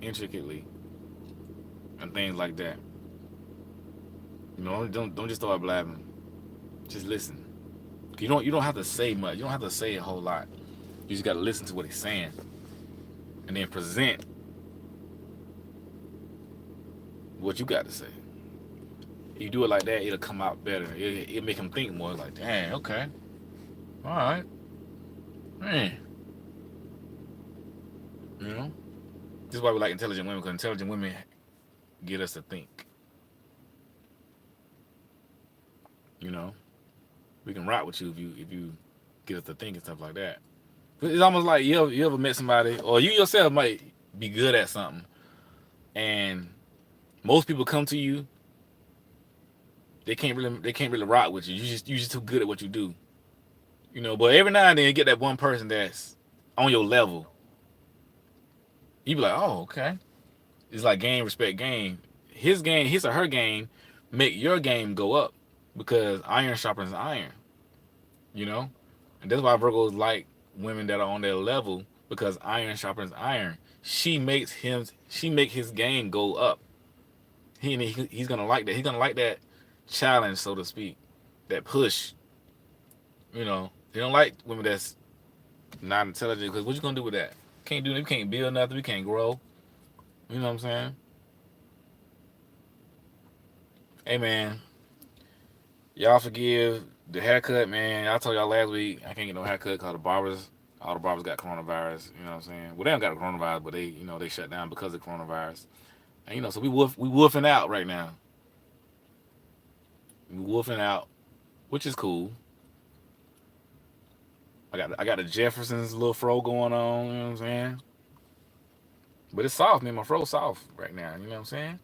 Speaker 1: Intricately and things like that. Don't just start blabbing. Just listen. You don't have to say much. You don't have to say a whole lot. You just gotta listen to what he's saying and then present what you got to say. If you do it like that, it'll come out better. It'll make him think more. Like, dang, okay, all right, man. You know, this is why we like intelligent women, because intelligent women get us to think. You know, we can rock with you if you get us to think and stuff like that. But it's almost like you ever met somebody, or you yourself might be good at something, and most people come to you, they can't really rock with you. You just too good at what you do. But every now and then you get that one person that's on your level. You be like, oh, okay. It's like game, respect, game. His or her game, make your game go up because iron sharpens iron. You know, and that's why Virgos like women that are on their level, because iron sharpens iron. She make his game go up. He's gonna like that. He's gonna like that challenge, so to speak, that push. They don't like women that's not intelligent, because what you gonna do with that? Can't do. We can't build nothing. We can't grow. You know what I'm saying? Hey man, y'all forgive the haircut, man. I told y'all last week I can't get no haircut because all the barbers got coronavirus. You know what I'm saying? Well, they don't got coronavirus, but they shut down because of coronavirus. And so we wolfing out right now. We wolfing out, which is cool. I got the Jefferson's little fro going on. You know what I'm saying? But it's soft, man. My fro's soft right now. You know what I'm saying?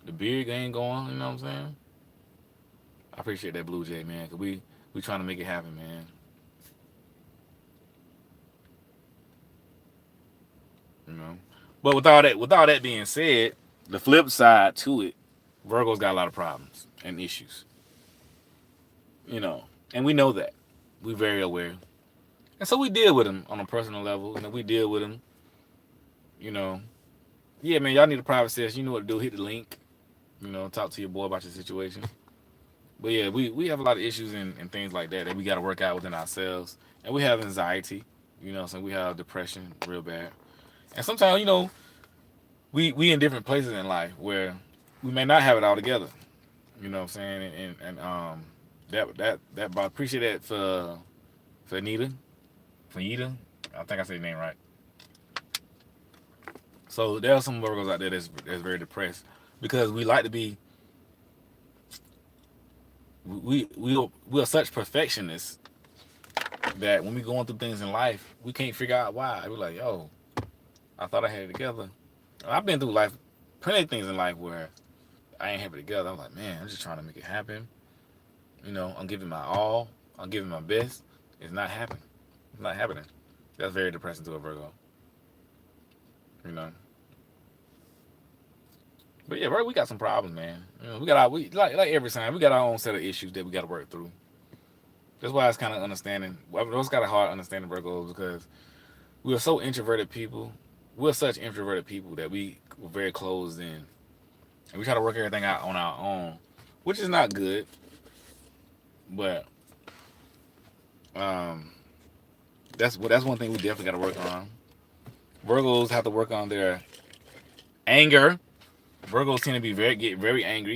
Speaker 1: The beard ain't going. You know what I'm saying? I appreciate that, Blue Jay, man. Cause we trying to make it happen, man. You know. But with all that being said, the flip side to it, Virgo's got a lot of problems and issues. You know, and we know that. We're very aware. And so we deal with them on a personal level. We deal with them, you know. Yeah, man, y'all need a private session. You know what to do. Hit the link. You know, talk to your boy about your situation. But yeah, we have a lot of issues and things like that we got to work out within ourselves. And we have anxiety, you know, so we have depression real bad. And sometimes, you know, we in different places in life where we may not have it all together. You know what I'm saying? And that I appreciate that for Anita. For Yita. I think I said your name right. So there are some Virgos out there that's very depressed because we like to be we are such perfectionists that when we going through things in life, we can't figure out why. We're like, yo, I thought I had it together. I've been through life, plenty of things in life where I ain't have it together. I'm like, man, I'm just trying to make it happen. You know, I'm giving my all. I'm giving my best. It's not happening. It's not happening. That's very depressing to a Virgo. You know. But yeah, Virgo, we got some problems, man. You know, we like every time we got our own set of issues that we got to work through. That's why it's kind of understanding. Well, it's kind of hard understanding Virgos because we are so introverted people. We're such introverted people that we're very closed in, and we try to work everything out on our own, which is not good. But that's one thing we definitely got to work on. Virgos have to work on their anger. Virgos tend to get very angry.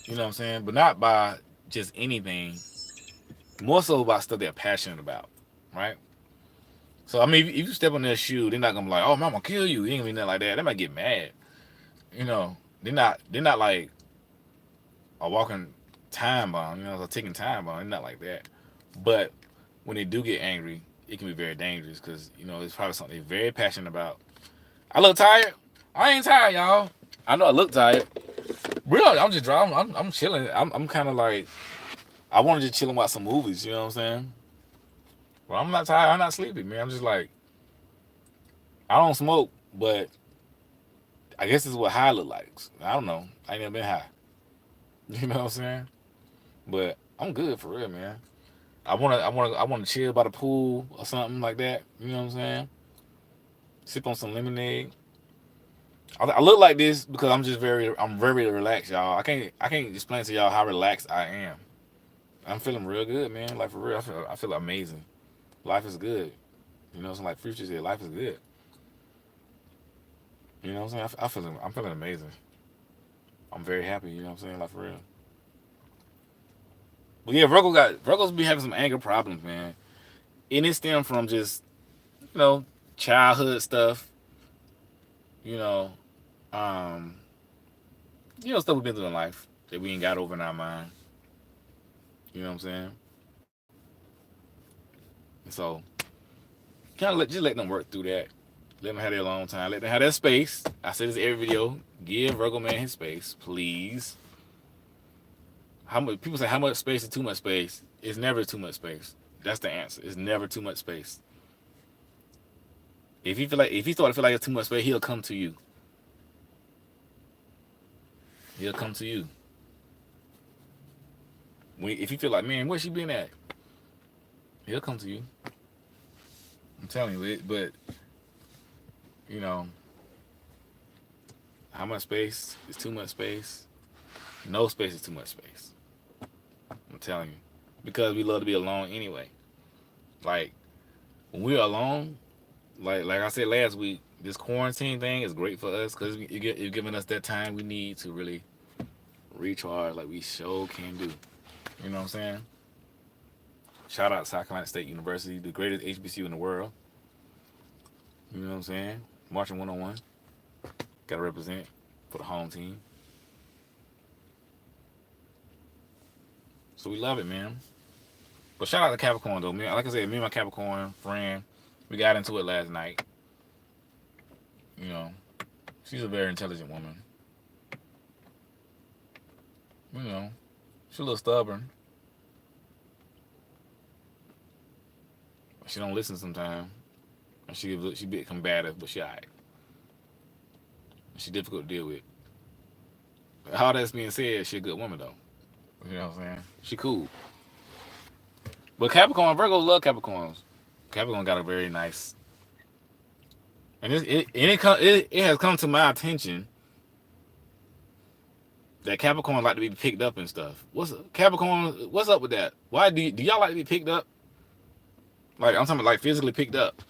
Speaker 1: You know what I'm saying? But not by just anything. More so about stuff they're passionate about, right? So I mean, if you step on their shoe, they're not gonna be like, "Oh, man, I'm gonna kill you." It ain't gonna be nothing like that. They might get mad. You know, they're not like a walking time bomb. You know, a ticking time bomb. They're not like that. But when they do get angry, it can be very dangerous because you know it's probably something they're very passionate about. I look tired. I ain't tired, y'all. I know I look tired. Really, I'm just driving. I'm chilling. I'm kind of like I want to just chill and watch some movies. You know what I'm saying? Well, I'm not tired. I'm not sleepy, man. I'm just like I don't smoke, but I guess this is what high look like. I don't know. I ain't never been high. You know what I'm saying? But I'm good for real, man. I wanna chill by the pool or something like that. You know what I'm saying? Sip on some lemonade. I look like this because I'm very relaxed, y'all. I can't explain to y'all how relaxed I am. I'm feeling real good, man. Like for real, I feel amazing. Life is good. You know, some like Future said, life is good. You know what I'm saying? I'm feeling amazing. I'm very happy. You know what I'm saying? Like for real. But yeah, Virgos be having some anger problems, man, and it stem from just you know childhood stuff. You know, um, stuff we've been through in life that we ain't got over in our mind. You know what I'm saying? And so kind of just let them work through that. Let them have their alone time. Let them have their space. I say this every video. Give Virgo man his space, please. How much people say how much space is too much space? It's never too much space. That's the answer. It's never too much space. If he start to feel like it's too much space, he'll come to you. He'll come to you. If you feel like, man, where's she been at? He'll come to you. I'm telling you, but you know, how much space is too much space? No space is too much space. I'm telling you, because we love to be alone anyway. Like when we're alone, like I said last week, this quarantine thing is great for us because you're giving us that time we need to really recharge, like we sure can do. You know what I'm saying? Shout out to South Carolina State University, the greatest HBCU in the world. You know what I'm saying? Marching 101. Got to represent for the home team. So we love it, man. But shout out to Capricorn, though, man. Like I said, me and my Capricorn friend, we got into it last night. You know, she's a very intelligent woman. You know, she's a little stubborn. She don't listen sometimes. And she bit combative, but she alright. She difficult to deal with. All that's being said, she a good woman though. You know what I'm saying? She cool. But Capricorn, Virgo love Capricorns. Capricorn got a very nice, and it has come to my attention that Capricorn like to be picked up and stuff. Capricorn? What's up with that? Why do y'all like to be picked up? Like I'm talking about like physically picked up.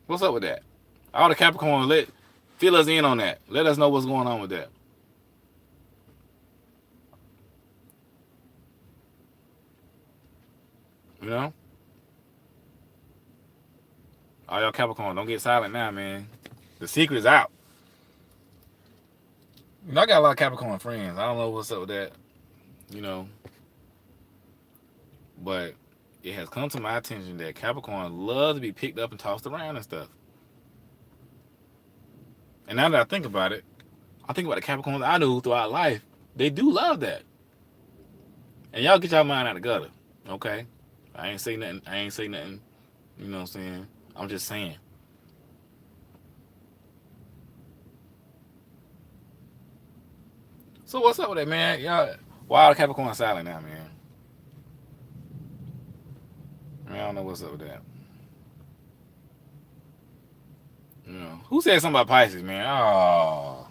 Speaker 1: What's up with that? All the Capricorn, fill us in on that. Let us know what's going on with that. You know? All y'all Capricorn, don't get silent now, man. The secret is out. You know, I got a lot of Capricorn friends. I don't know what's up with that. You know. But it has come to my attention that Capricorn loves to be picked up and tossed around and stuff. And now that I think about it, I think about the Capricorns I knew throughout life. They do love that. And y'all get y'all mind out of the gutter. Okay? I ain't say nothing. You know what I'm saying? I'm just saying. So what's up with that, man? Y'all, why are the Capricorn silent now, man? I don't know what's up with that. You know, who said something about Pisces, man? Oh.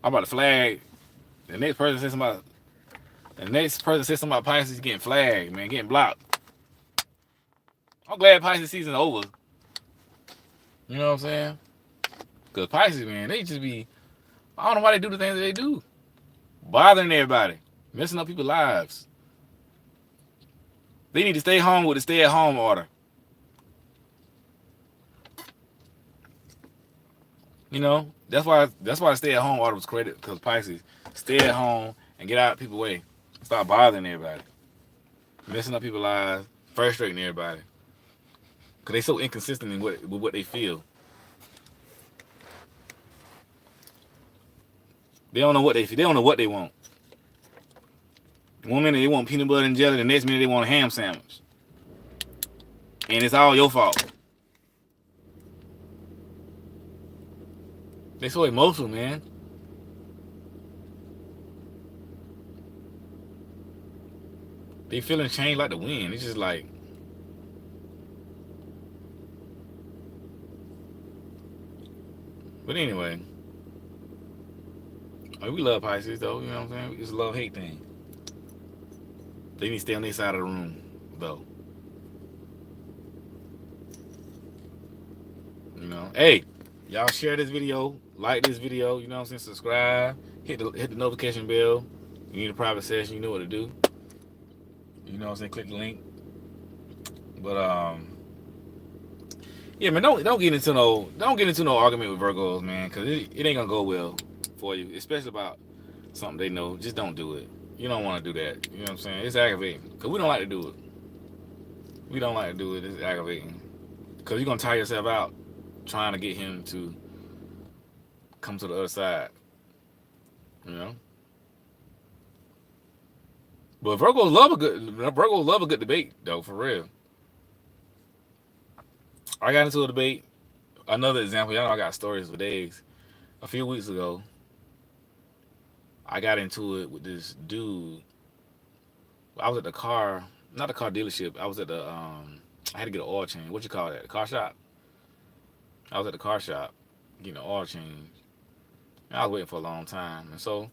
Speaker 1: I'm about to flag. The next person said something about Pisces getting flagged, man, getting blocked. I'm glad Pisces season over. You know what I'm saying? Because Pisces, man, they just be, I don't know why they do the things that they do. Bothering everybody. Messing up people's lives. They need to stay home with the stay-at-home order. You know, that's why the stay-at-home order was created, because Pisces, stay at home and get out of people's way. Stop bothering everybody. Messing up people's lives, frustrating everybody. Because they so inconsistent with what they feel. They don't know what they feel. They don't know what they want. One minute they want peanut butter and jelly, the next minute they want a ham sandwich. And it's all your fault. They so emotional, man. They feeling change like the wind. It's just like, but anyway, I mean, we love Pisces though. You know what I'm saying? It's a love-hate thing. They need to stay on their side of the room, though. You know, hey, y'all share this video, like this video. You know what I'm saying? Subscribe, hit the notification bell. You need a private session, you know what to do. You know what I'm saying? Click the link. But yeah, man, don't get into no argument with Virgos, man, because it ain't gonna go well for you, especially about something they know. Just don't do it. You don't want to do that. You know what I'm saying? It's aggravating because we don't like to do it. We don't like to do it. It's aggravating because you're gonna tire yourself out trying to get him to come to the other side. You know. But Virgos love a good debate, though, for real. I got into a debate. Another example, y'all know I got stories for days. A few weeks ago, I got into it with this dude. I was at not the car dealership. I was at I had to get an oil change. What you call that? The car shop. I was at the car shop getting an oil change. And I was waiting for a long time. And so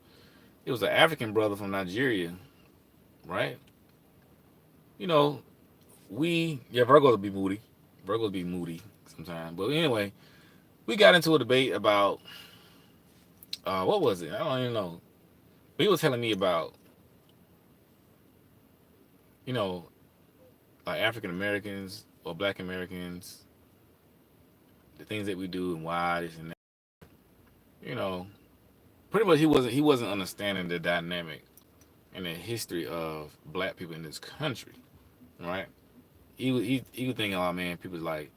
Speaker 1: it was an African brother from Nigeria, right? You know, Virgos be moody. Virgos be moody sometimes. But anyway, we got into a debate about, what was it? I don't even know. But he was telling me about, you know, like African Americans or Black Americans, the things that we do and why this and that. You know, pretty much he wasn't understanding the dynamic and the history of Black people in this country, right? He was thinking, oh man, people's like,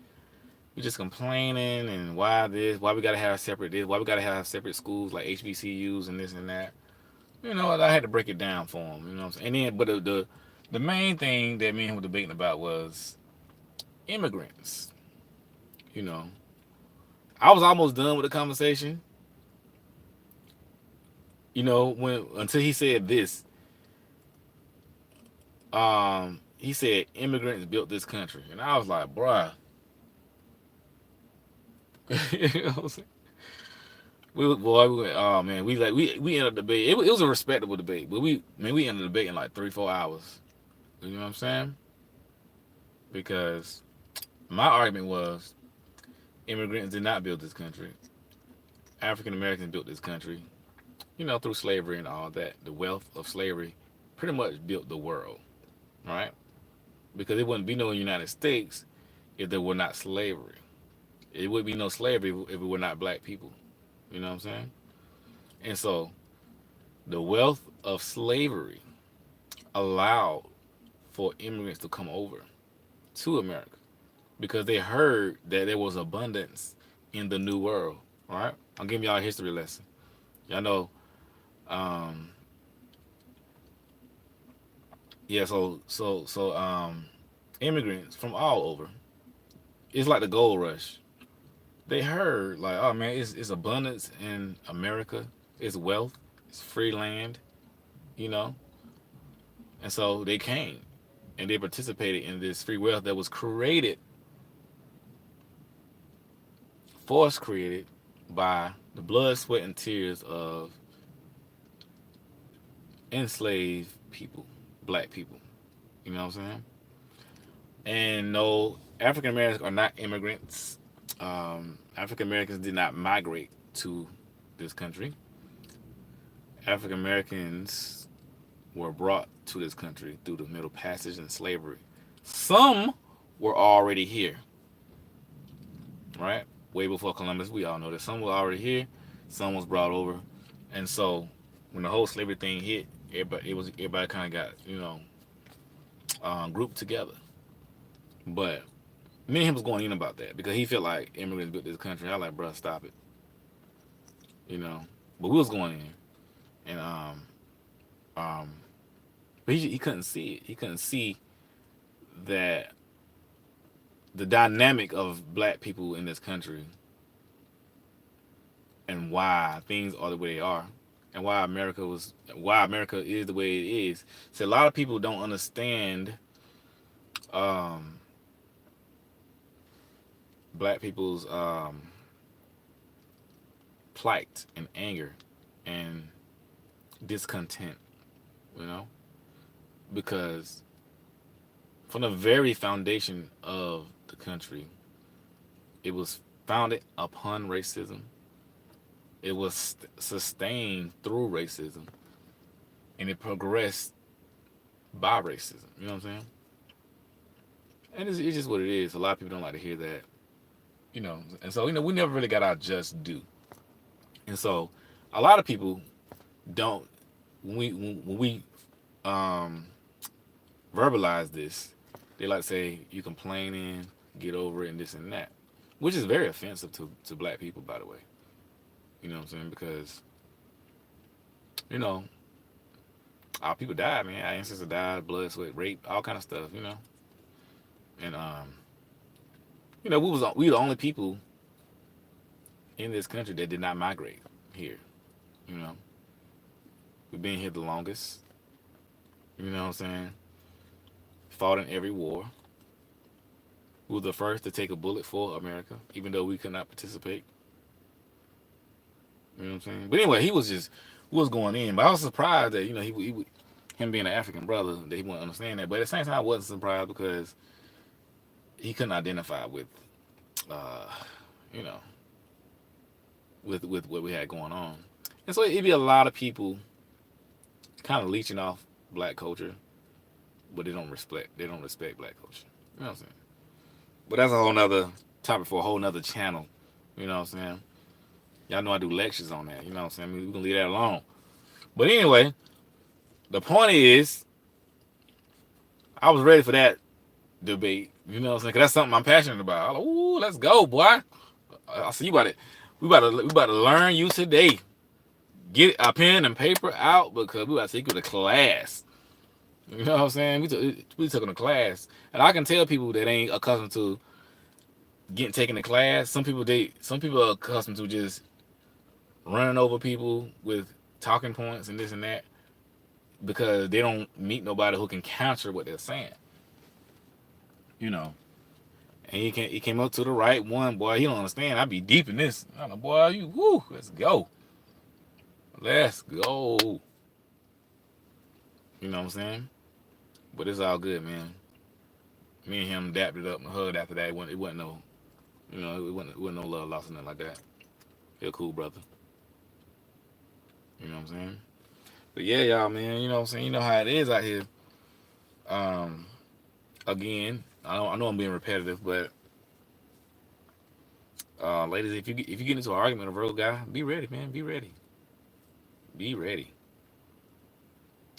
Speaker 1: We just complaining and why this, why we gotta have separate this, why we gotta have separate schools like HBCUs and this and that. You know, I had to break it down for him. You know what I'm saying? And then, but the main thing that me and him were debating about was immigrants. You know, I was almost done with the conversation. You know, when until he said this. He said immigrants built this country, and I was like, bruh. You know what I'm saying? Oh man, we ended the debate. It was a respectable debate, but we ended the debate in like 3-4 hours. You know what I'm saying? Because my argument was immigrants did not build this country. African Americans built this country. You know, through slavery and all that. The wealth of slavery pretty much built the world, right? Because it wouldn't be no United States if there were not slavery. It would be no slavery if it were not black people. You know what I'm saying? And so the wealth of slavery allowed for immigrants to come over to America because they heard that there was abundance in the new world. All right? I'm giving y'all a history lesson. Y'all know, um, yeah, immigrants from all over. It's like the gold rush. They heard like, oh man, it's abundance in America. It's wealth. It's free land. You know, and so they came and they participated in this free wealth that was created, force created by the blood, sweat, and tears of enslaved people, black people. You know what I'm saying? And no, African Americans are not immigrants. African Americans did not migrate to this country. African Americans were brought to this country through the Middle Passage and slavery. Some were already here, right? Way before Columbus, we all know that some were already here, some was brought over, and so when the whole slavery thing hit, everybody kind of got grouped together. But me and him was going in about that because he felt like immigrants built this country. I was like, bro, stop it, you know. But we was going in, and but he couldn't see it. He couldn't see that the dynamic of black people in this country and why things are the way they are and why America is the way it is. So a lot of people don't understand black people's plight and anger and discontent, you know, because from the very foundation of the country, it was founded upon racism. It was sustained through racism, and it progressed by racism. You know what I'm saying? And it's just what it is. A lot of people don't like to hear that, you know. And so, you know, we never really got our just due. And so, a lot of people don't. When we verbalize this, they like to say you complaining, get over it, and this and that, which is very offensive to black people, by the way. You know what I'm saying? Because, you know, our people died, man. Our ancestors died, blood, sweat, rape, all kind of stuff, you know. And you know, we the only people in this country that did not migrate here. You know, we've been here the longest. You know what I'm saying? Fought in every war. We were the first to take a bullet for America, even though we could not participate. You know what I'm saying? But anyway, he was going in. But I was surprised that, you know, him being an African brother, that he wouldn't understand that. But at the same time, I wasn't surprised because he couldn't identify with, you know, with what we had going on. And so it'd be a lot of people kind of leeching off black culture, but they don't respect black culture. You know what I'm saying? But that's a whole nother topic for a whole nother channel. You know what I'm saying? Y'all know I do lectures on that. You know what I'm saying? I mean, we can leave that alone. But anyway, the point is, I was ready for that debate You know what I'm saying? 'Cause that's something I'm passionate about. I'm like, ooh, let's go, boy. I see you about it. We about to learn you today. Get a pen and paper out because we about to take you to class. You know what I'm saying? We took a class, and I can tell people that ain't accustomed to getting taken to class. Some people are accustomed to just running over people with talking points and this and that because they don't meet nobody who can counter what they're saying. You know. And he came up to the right one, boy. He don't understand. I be deep in this. I know, boy, you woo, let's go. Let's go. You know what I'm saying? But it's all good, man. Me and him dapped it up and hugged after that. It wasn't no, you know, it wasn't no love lost or nothing like that. He a cool brother. You know what I'm saying? But yeah, y'all, man. You know what I'm saying? You know how it is out here. Um, Again, I know I'm being repetitive, but ladies, if you get into an argument with a Virgo guy, be ready, man. Be ready. Be ready.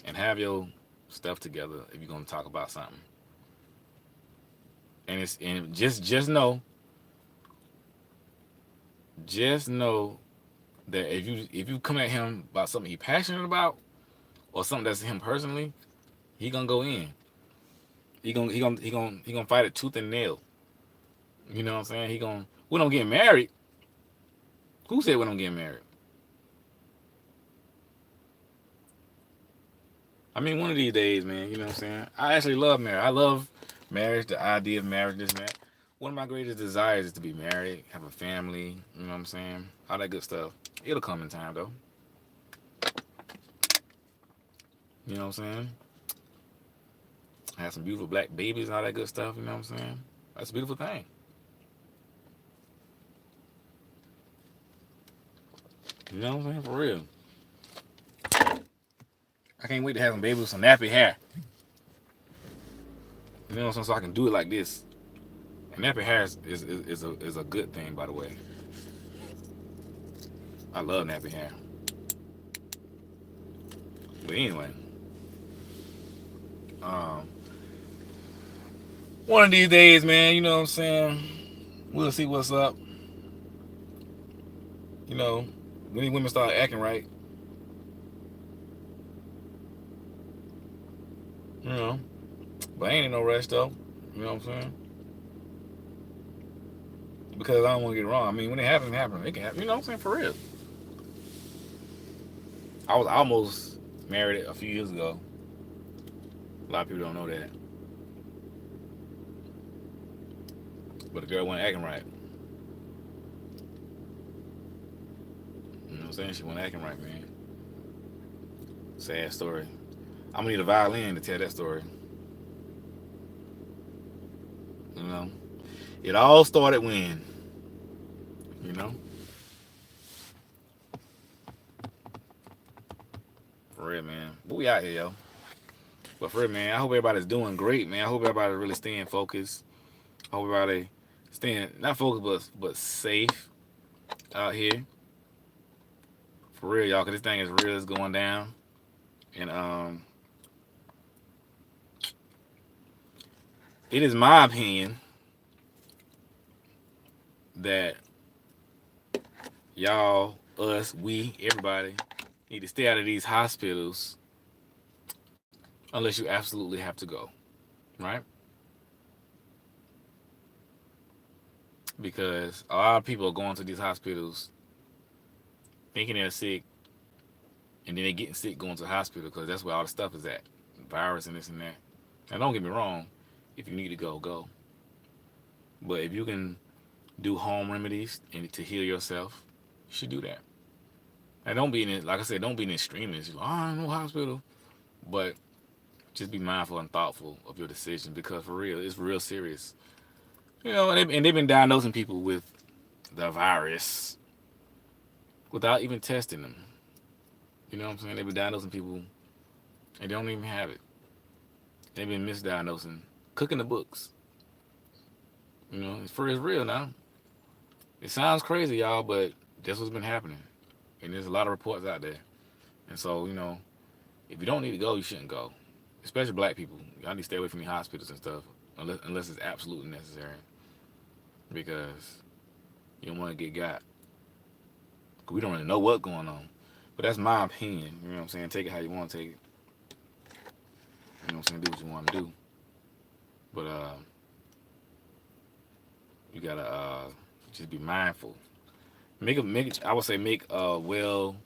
Speaker 1: And have your stuff together if you're gonna talk about something. And just know that if you come at him about something he's passionate about or something that's him personally, he gonna go in. He gonna fight it tooth and nail. You know what I'm saying? We don't get married. Who said we don't get married? I mean, one of these days, man. You know what I'm saying? I actually love marriage. I love marriage, the idea of marriage, this and that. One of my greatest desires is to be married, have a family. You know what I'm saying? All that good stuff. It'll come in time, though. You know what I'm saying? Have some beautiful black babies and all that good stuff. You know what I'm saying? That's a beautiful thing. You know what I'm saying? For real. I can't wait to have some babies with some nappy hair. You know what I'm saying? So I can do it like this. And nappy hair is a good thing, by the way. I love nappy hair. But anyway, one of these days, man, you know what I'm saying? We'll see what's up. You know, when these women start acting right, you know. But ain't in no rush though. You know what I'm saying? Because I don't want to get it wrong. I mean, when it happens, it happens. It can happen. You know what I'm saying? For real. I was almost married a few years ago. A lot of people don't know that. But the girl wasn't acting right. You know what I'm saying? She wasn't acting right, man. Sad story. I'm gonna need a violin to tell that story. You know? It all started when, you know? For real, man. But we out here, yo. But for real, man, I hope everybody's doing great, man. I hope everybody's really staying focused. I hope everybody staying, not focused, but safe out here. For real, y'all, because this thing is real. It's going down. And it is my opinion that y'all, us, we, everybody need to stay out of these hospitals unless you absolutely have to go, right? Because a lot of people are going to these hospitals thinking they're sick, and then they're getting sick going to the hospital because that's where all the stuff is at, virus and this and that. Now, don't get me wrong, if you need to go, go. But if you can do home remedies and to heal yourself, you should do that. And don't be in it, like I said, don't be in extremes. Like, oh, no hospital. But just be mindful and thoughtful of your decision because for real, it's real serious. You know, and they've been diagnosing people with the virus without even testing them. You know what I'm saying? They've been diagnosing people and they don't even have it. They've been misdiagnosing, cooking the books. You know, it's real now. It sounds crazy, y'all, but that's what's been happening. And there's a lot of reports out there. And so, you know, if you don't need to go, you shouldn't go. Especially black people. Y'all need to stay away from the hospitals and stuff. unless it's absolutely necessary, because you don't want to get got. 'Cause we don't really know what's going on. But that's my opinion. You know what I'm saying? Take it how you want to take it. You know what I'm saying? Do what you want to do. But you gotta just be mindful. I would say make a well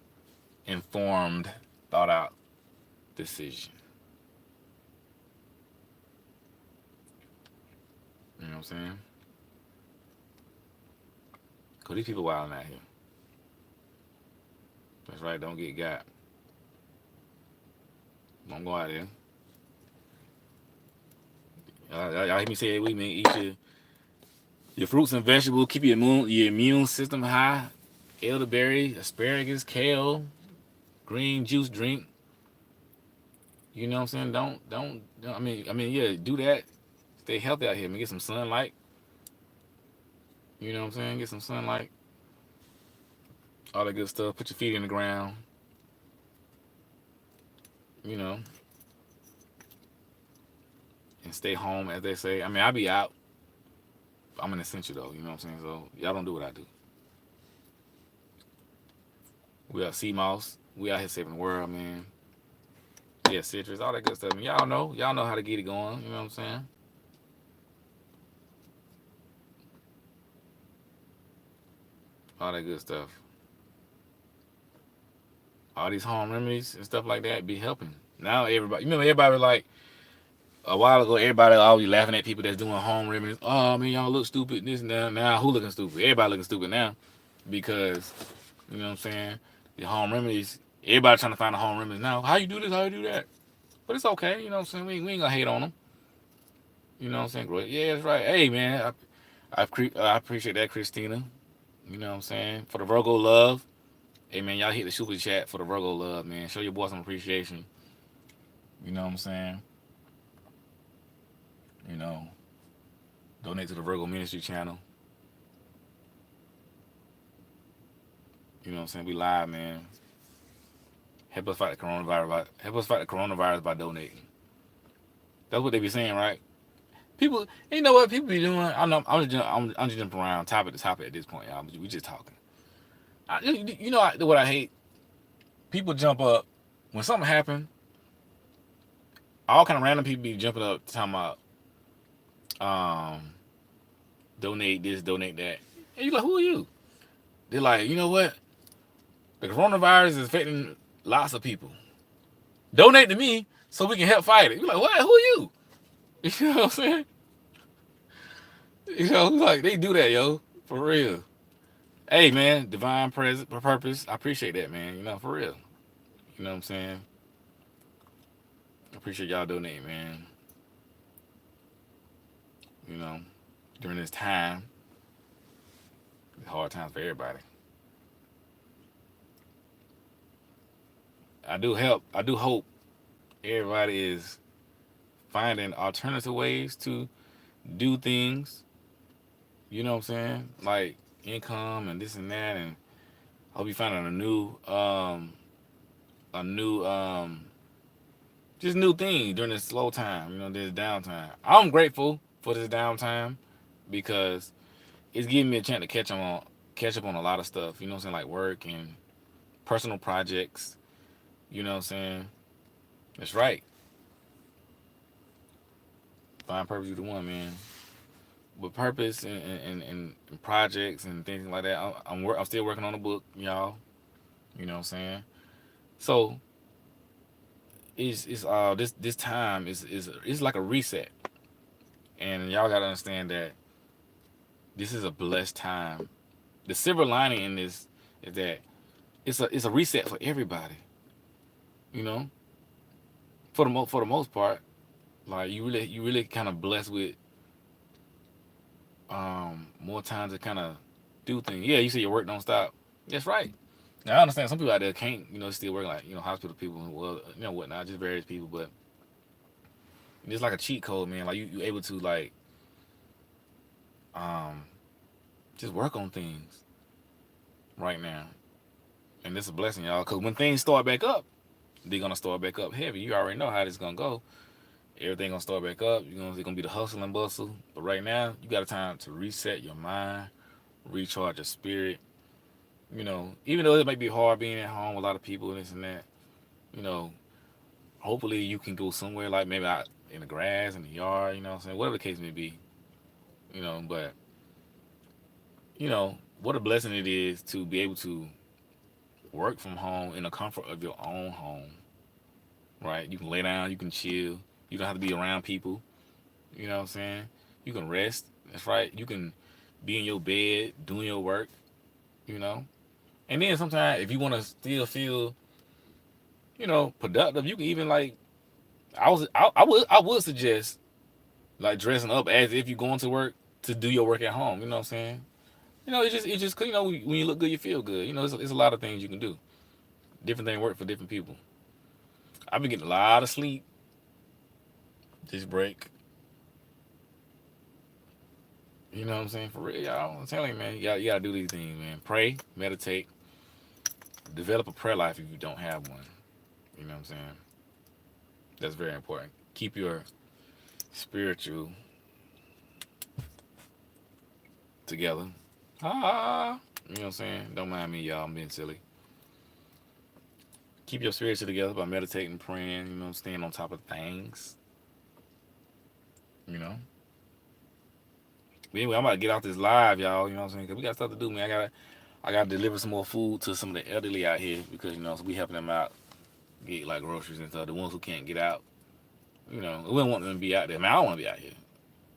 Speaker 1: informed, thought out decision. You know what I'm saying? Cause these people wilding out here. That's right. Don't get got. Don't go out there. Y'all hear me say it with me. Eat your fruits and vegetables. Keep your immune system high. Elderberry, asparagus, kale, green juice drink. You know what I'm saying? Don't. Yeah, do that. Stay healthy out here. I mean, get some sunlight. You know what I'm saying? Get some sunlight. All that good stuff. Put your feet in the ground. You know, and stay home, as they say. I mean, I be out. I'm an essential though. You know what I'm saying? So y'all don't do what I do. We are sea moss. We out here saving the world, man. Yeah, citrus, all that good stuff. I mean, y'all know how to get it going. You know what I'm saying? All that good stuff. All these home remedies and stuff like that be helping. Now everybody, you remember everybody was like a while ago. Everybody always laughing at people that's doing home remedies. Oh man, y'all look stupid. This and that. Now who looking stupid? Everybody looking stupid now because you know what I'm saying. The home remedies. Everybody trying to find a home remedies now. How you do this? How you do that? But it's okay. You know what I'm saying. We ain't gonna hate on them. You know what I'm saying? Great. Yeah, that's right. Hey man, I appreciate that, Christina. You know what I'm saying? For the Virgo love. Hey man, y'all hit the super chat for the Virgo love, man. Show your boy some appreciation. You know what I'm saying? You know, donate to the Virgo Ministry channel. You know what I'm saying? We live, man. Help us fight the coronavirus. Help us fight the coronavirus by donating. That's what they be saying, right? People, you know what people be doing? I know I'm just jumping around topic to topic at this point, y'all. We just talking. What I hate? People jump up when something happen. All kind of random people be jumping up talking about donate this, donate that. And you like, who are you? They're like, you know what? The coronavirus is affecting lots of people. Donate to me so we can help fight it. You're like, what? Who are you? You know what I'm saying? You know, like they do that, yo, for real. Hey, man, divine purpose. I appreciate that, man. You know, for real. You know what I'm saying? I appreciate y'all donating, man. You know, during this time, it's hard times for everybody. I do hope everybody is finding alternative ways to do things. You know what I'm saying? Like income and this and that, and I hope you finding a new just new thing during this slow time. You know, this downtime. I'm grateful for this downtime because it's giving me a chance to catch up on a lot of stuff. You know what I'm saying? Like work and personal projects. You know what I'm saying? That's right. Find purpose, you the one, man. With purpose and projects and things like that, I'm still working on a book, y'all. You know what I'm saying? So this time is like a reset, and y'all gotta understand that this is a blessed time. The silver lining in this is that it's a reset for everybody. You know, for the most part, like you really kind of blessed with more time to kind of do things. Yeah, you say your work don't stop. That's right. Now I understand some people out there can't, still work like hospital people, well, whatnot, just various people, but it's like a cheat code, man. Like you able to like um just work on things right now, and it's a blessing, y'all. Because when things start back up, they're gonna start back up heavy. You already know how this gonna go, Everything gonna start back up. It's gonna be the hustle and bustle. But right now, you got a time to reset your mind, recharge your spirit. Even though it might be hard being at home with a lot of people and this and that, you know, hopefully you can go somewhere like maybe out in the grass, in the yard, what I'm saying? Whatever the case may be, but what a blessing it is to be able to work from home in the comfort of your own home, right? You can lay down, you can chill, you don't have to be around people, you know what I'm saying? You can rest, that's right. You can be in your bed doing your work, you know. And then sometimes if you want to still feel, productive, you can even like I would suggest like dressing up as if you're going to work to do your work at home. You know what I'm saying? It's just when you look good, you feel good. It's a lot of things you can do. Different things work for different people. I've been getting a lot of sleep this break. You know what I'm saying? For real, y'all. I'm telling you, man, you gotta do these things, man. Pray, meditate, develop a prayer life if you don't have one. You know what I'm saying? That's very important. Keep your spiritual together. You know what I'm saying? Don't mind me, y'all. I'm being silly. Keep your spiritual together by meditating, praying, staying on top of things. You know? But anyway, I'm about to get off this live, y'all. You know what I'm saying? Because we got stuff to do, man. I gotta deliver some more food to some of the elderly out here because, so we helping them out get like groceries and stuff. The ones who can't get out. We don't want them to be out there. Man, I don't want to be out here.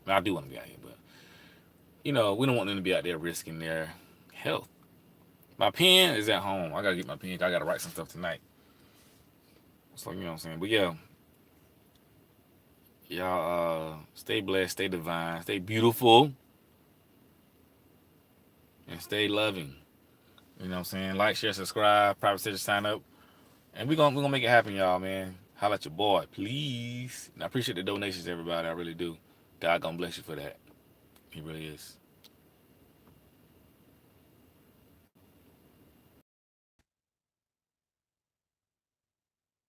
Speaker 1: I do want to be out here, but we don't want them to be out there risking their health. My pen is at home. I gotta get my pen. I gotta write some stuff tonight. So you know what I'm saying. But yeah, y'all stay blessed, stay divine, stay beautiful, and stay loving. You know what I'm saying. Like, share, subscribe, private session, sign up, and we're gonna make it happen, y'all, man. Holla at your boy, please. And I appreciate the donations, everybody. I really do. God gonna bless you for that. He really is.